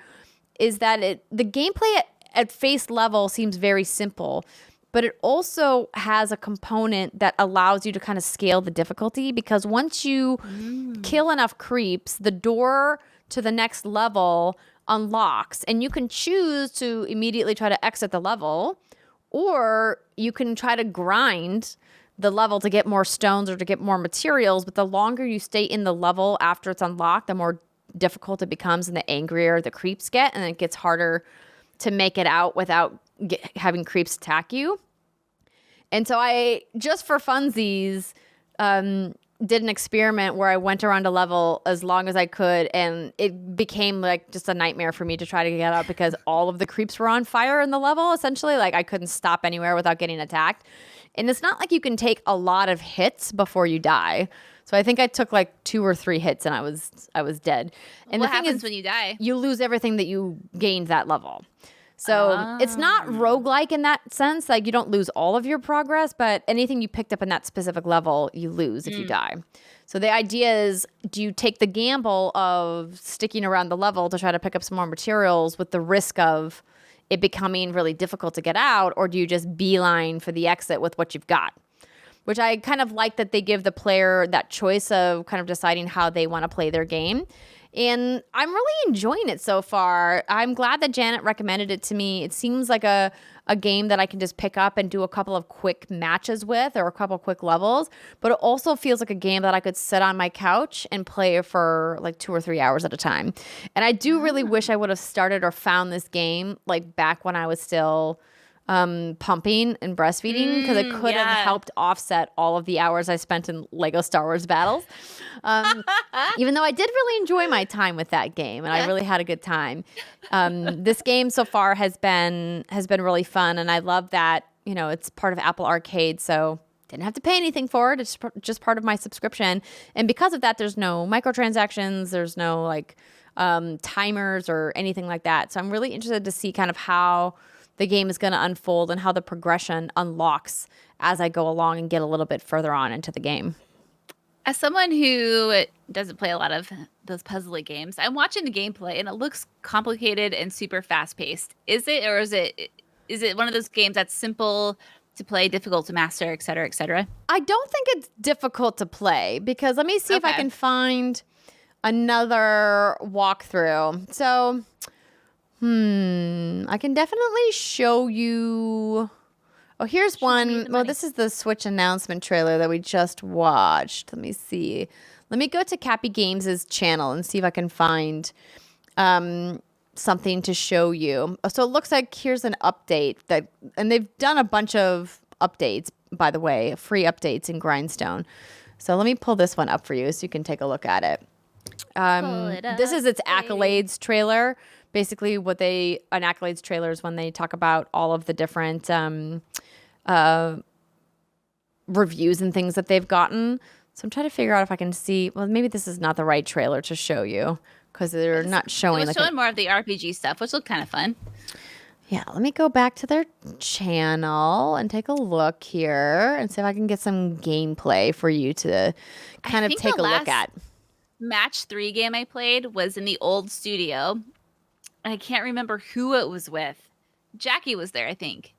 A: is that the gameplay at face level seems very simple, but it also has a component that allows you to kind of scale the difficulty, because once you kill enough creeps, the door to the next level unlocks, and you can choose to immediately try to exit the level, or you can try to grind the level to get more stones or to get more materials. But the longer you stay in the level after it's unlocked, the more difficult it becomes and the angrier the creeps get, and it gets harder to make it out without having creeps attack you. And so I, just for funsies, did an experiment where I went around a level as long as I could, and it became like just a nightmare for me to try to get out because all of the creeps were on fire in the level, essentially. Like I couldn't stop anywhere without getting attacked. And it's not like you can take a lot of hits before you die. So I think I took like 2 or 3 hits and I was dead. And
B: what
A: the thing
B: happens
A: is,
B: when you die?
A: you lose everything that you gained that level. So it's not roguelike in that sense. Like you don't lose all of your progress, but anything you picked up in that specific level, you lose if you die. So the idea is, do you take the gamble of sticking around the level to try to pick up some more materials with the risk of it becoming really difficult to get out, or do you just beeline for the exit with what you've got? Which I kind of like that they give the player that choice of kind of deciding how they want to play their game. And I'm really enjoying it so far. I'm glad that Janet recommended it to me. It seems like a game that I can just pick up and do a couple of quick matches with, or a couple of quick levels. But it also feels like a game that I could sit on my couch and play for like 2 or 3 hours at a time. And I do really wish I would have started or found this game like back when I was still pumping and breastfeeding, because it could have helped offset all of the hours I spent in Lego Star Wars battles. Even though I did really enjoy my time with that game, and I really had a good time. This game so far has been really fun, and I love that, you know, it's part of Apple Arcade, so didn't have to pay anything for it. It's just part of my subscription. And because of that, there's no microtransactions, there's no like timers or anything like that. So I'm really interested to see kind of how the game is going to unfold and how the progression unlocks as I go along and get a little bit further on into the game.
B: As someone who doesn't play a lot of those puzzly games, I'm watching the gameplay and it looks complicated and super fast paced. Is it, or is it one of those games that's simple to play, difficult to master, et cetera, et cetera?
A: I don't think it's difficult to play, because let me see if I can find another walkthrough. So I can definitely show you. Oh, here's one. Well, this is the Switch announcement trailer that we just watched. Let me see. Let me go to Cappy Games' channel and see if I can find something to show you. So it looks like here's an update and they've done a bunch of updates, by the way, free updates in Grindstone. So let me pull this one up for you so you can take a look at it. This is its accolades trailer. Basically, an accolades trailer is when they talk about all of the different reviews and things that they've gotten. So I'm trying to figure out if I can see. Well, maybe this is not the right trailer to show you, because they're not showing.
B: It was showing more of the RPG stuff, which looked kind of fun.
A: Yeah, let me go back to their channel and take a look here and see if I can get some gameplay for you to kind of take a look at.
B: Match 3 game I played was in the old studio. I can't remember who it was with. Jackie was there, I think.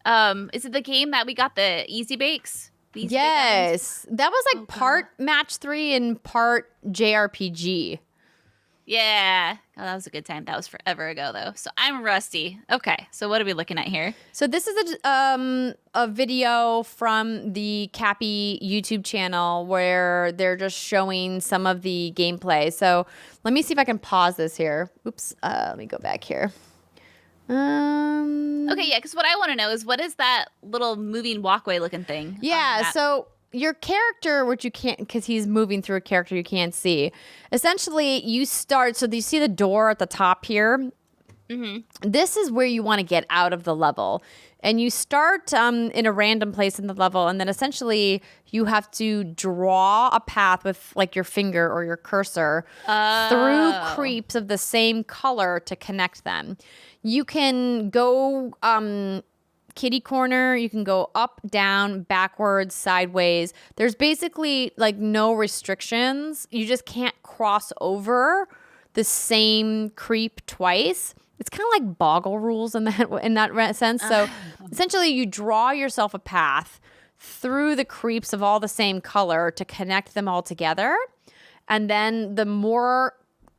B: Is it the game that we got the Easy Bakes?
A: Yes. That was like part Match 3 and part JRPG.
B: Yeah. Oh, that was a good time. That was forever ago, though. So I'm rusty. Okay. So what are we looking at here?
A: So this is a video from the Cappy YouTube channel where they're just showing some of the gameplay. So let me see if I can pause this here. Oops. Let me go back here.
B: Okay, yeah, because what I want to know is, what is that little moving walkway looking thing?
A: Yeah, so your character, which you can't, because he's moving through a character you can't see. Essentially, you start, so you see the door at the top here? Mm-hmm. This is where you want to get out of the level. And you start in a random place in the level, and then essentially you have to draw a path with like your finger or your cursor through creeps of the same color to connect them. You can go kitty corner, you can go up, down, backwards, sideways. There's basically like no restrictions. You just can't cross over the same creep twice. It's kind of like Boggle rules in that sense. So essentially you draw yourself a path through the creeps of all the same color to connect them all together. And then the more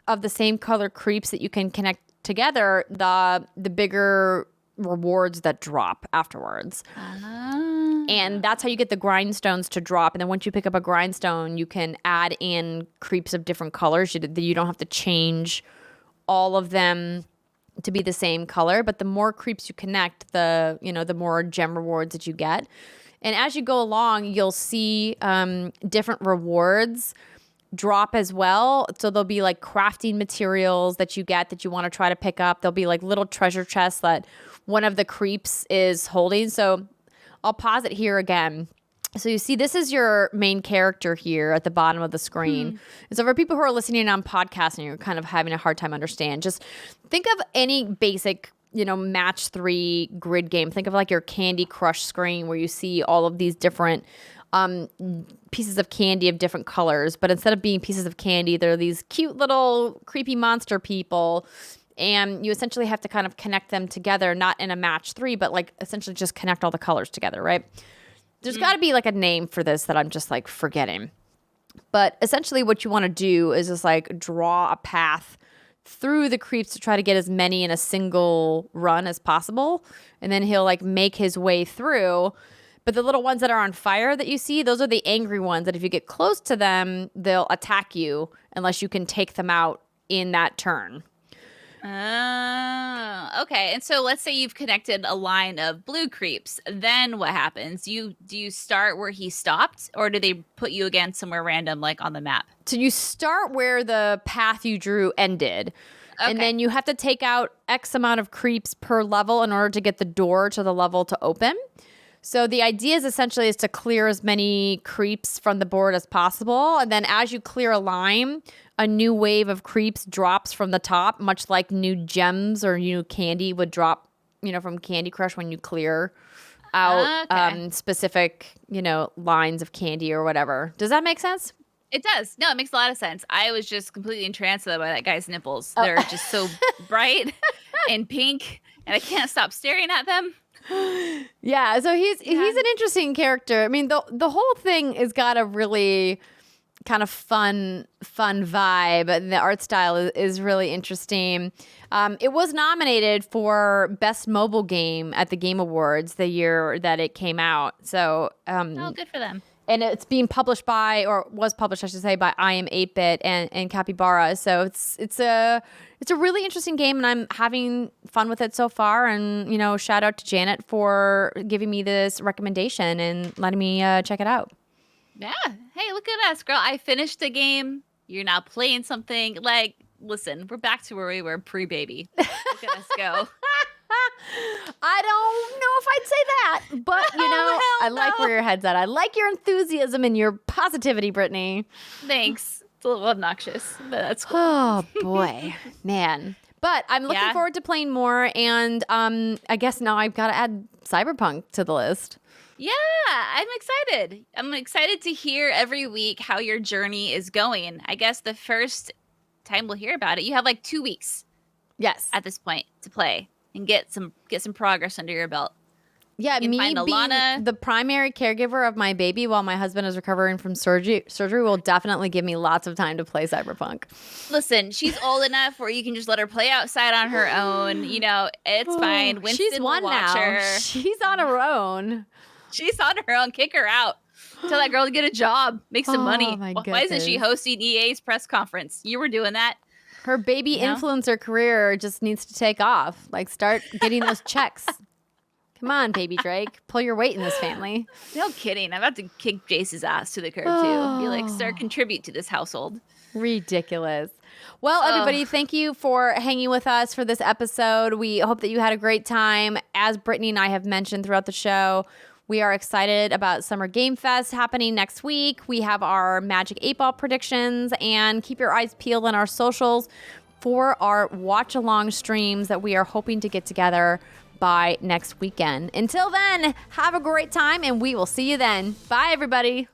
A: of the same color creeps that you can connect together, the bigger rewards that drop afterwards. And that's how you get the grindstones to drop. And then once you pick up a grindstone, you can add in creeps of different colors. You don't have to change all of them to be the same color. But the more creeps you connect, the more gem rewards that you get. And as you go along, you'll see different rewards drop as well. So there'll be like crafting materials that you get that you want to try to pick up. There'll be like little treasure chests that one of the creeps is holding. So I'll pause it here again. So you see, this is your main character here at the bottom of the screen. And so for people who are listening on podcasts and you're kind of having a hard time understand, just think of any basic, match 3 grid game. Think of like your Candy Crush screen where you see all of these different pieces of candy of different colors. But instead of being pieces of candy, they're these cute little creepy monster people. And you essentially have to kind of connect them together, not in a match 3, but like essentially just connect all the colors together, right? There's got to be like a name for this that I'm just like forgetting. But essentially what you want to do is just like draw a path through the creeps to try to get as many in a single run as possible. And then he'll like make his way through. But the little ones that are on fire that you see, those are the angry ones that if you get close to them, they'll attack you unless you can take them out in that turn.
B: Oh, okay. And so let's say you've connected a line of blue creeps. Then what happens? Do you start where he stopped, or do they put you again somewhere random, like on the map?
A: So you start where the path you drew ended. Okay. And then you have to take out X amount of creeps per level in order to get the door to the level to open. So the idea is essentially to clear as many creeps from the board as possible. And then as you clear a line, a new wave of creeps drops from the top, much like new gems or new candy would drop, from Candy Crush when you clear out specific, lines of candy or whatever. Does that make sense?
B: It does. No, it makes a lot of sense. I was just completely entranced by that guy's nipples. They're just so bright and pink, and I can't stop staring at them.
A: Yeah, so he's an interesting character. I mean, the whole thing has got a really kind of fun vibe. The art style is really interesting. It was nominated for Best Mobile Game at the Game Awards the year that it came out. So,
B: good for them.
A: And it's being published by, or was published, I should say, by I Am 8-Bit and Capybara. So it's a really interesting game, and I'm having fun with it so far. And shout out to Janet for giving me this recommendation and letting me check it out.
B: Yeah. Hey, look at us, girl. I finished the game. You're now playing something. Like, listen, we're back to where we were pre-baby. Look at us go.
A: I don't know if I'd say that, but I like where your head's at. I like your enthusiasm and your positivity, Brittany.
B: Thanks. It's a little obnoxious, but that's cool.
A: Oh boy, man. But I'm looking forward to playing more, and I guess now I've got to add Cyberpunk to the list.
B: Yeah, I'm excited. I'm excited to hear every week how your journey is going. I guess the first time we'll hear about it, you have like 2 weeks.
A: Yes.
B: At this point to play and get some progress under your belt.
A: Yeah, me being the primary caregiver of my baby while my husband is recovering from surgery will definitely give me lots of time to play Cyberpunk.
B: Listen, she's old enough where you can just let her play outside on her own. It's fine. Winston
A: she's one
B: will watch
A: now.
B: Her.
A: She's on her own.
B: She's on her own. Kick her out. Tell that girl to get a job. Make some money. Why isn't she hosting EA's press conference? You were doing that.
A: Her baby influencer career just needs to take off. Like, start getting those checks. Come on, baby Drake. Pull your weight in this family.
B: No kidding. I'm about to kick Jace's ass to the curb, too. Be like, sir, contribute to this household.
A: Ridiculous. Well, everybody, thank you for hanging with us for this episode. We hope that you had a great time. As Brittany and I have mentioned throughout the show, we are excited about Summer Game Fest happening next week. We have our Magic 8-Ball predictions, and keep your eyes peeled on our socials for our watch-along streams that we are hoping to get together by next weekend. Until then, have a great time, and we will see you then. Bye, everybody.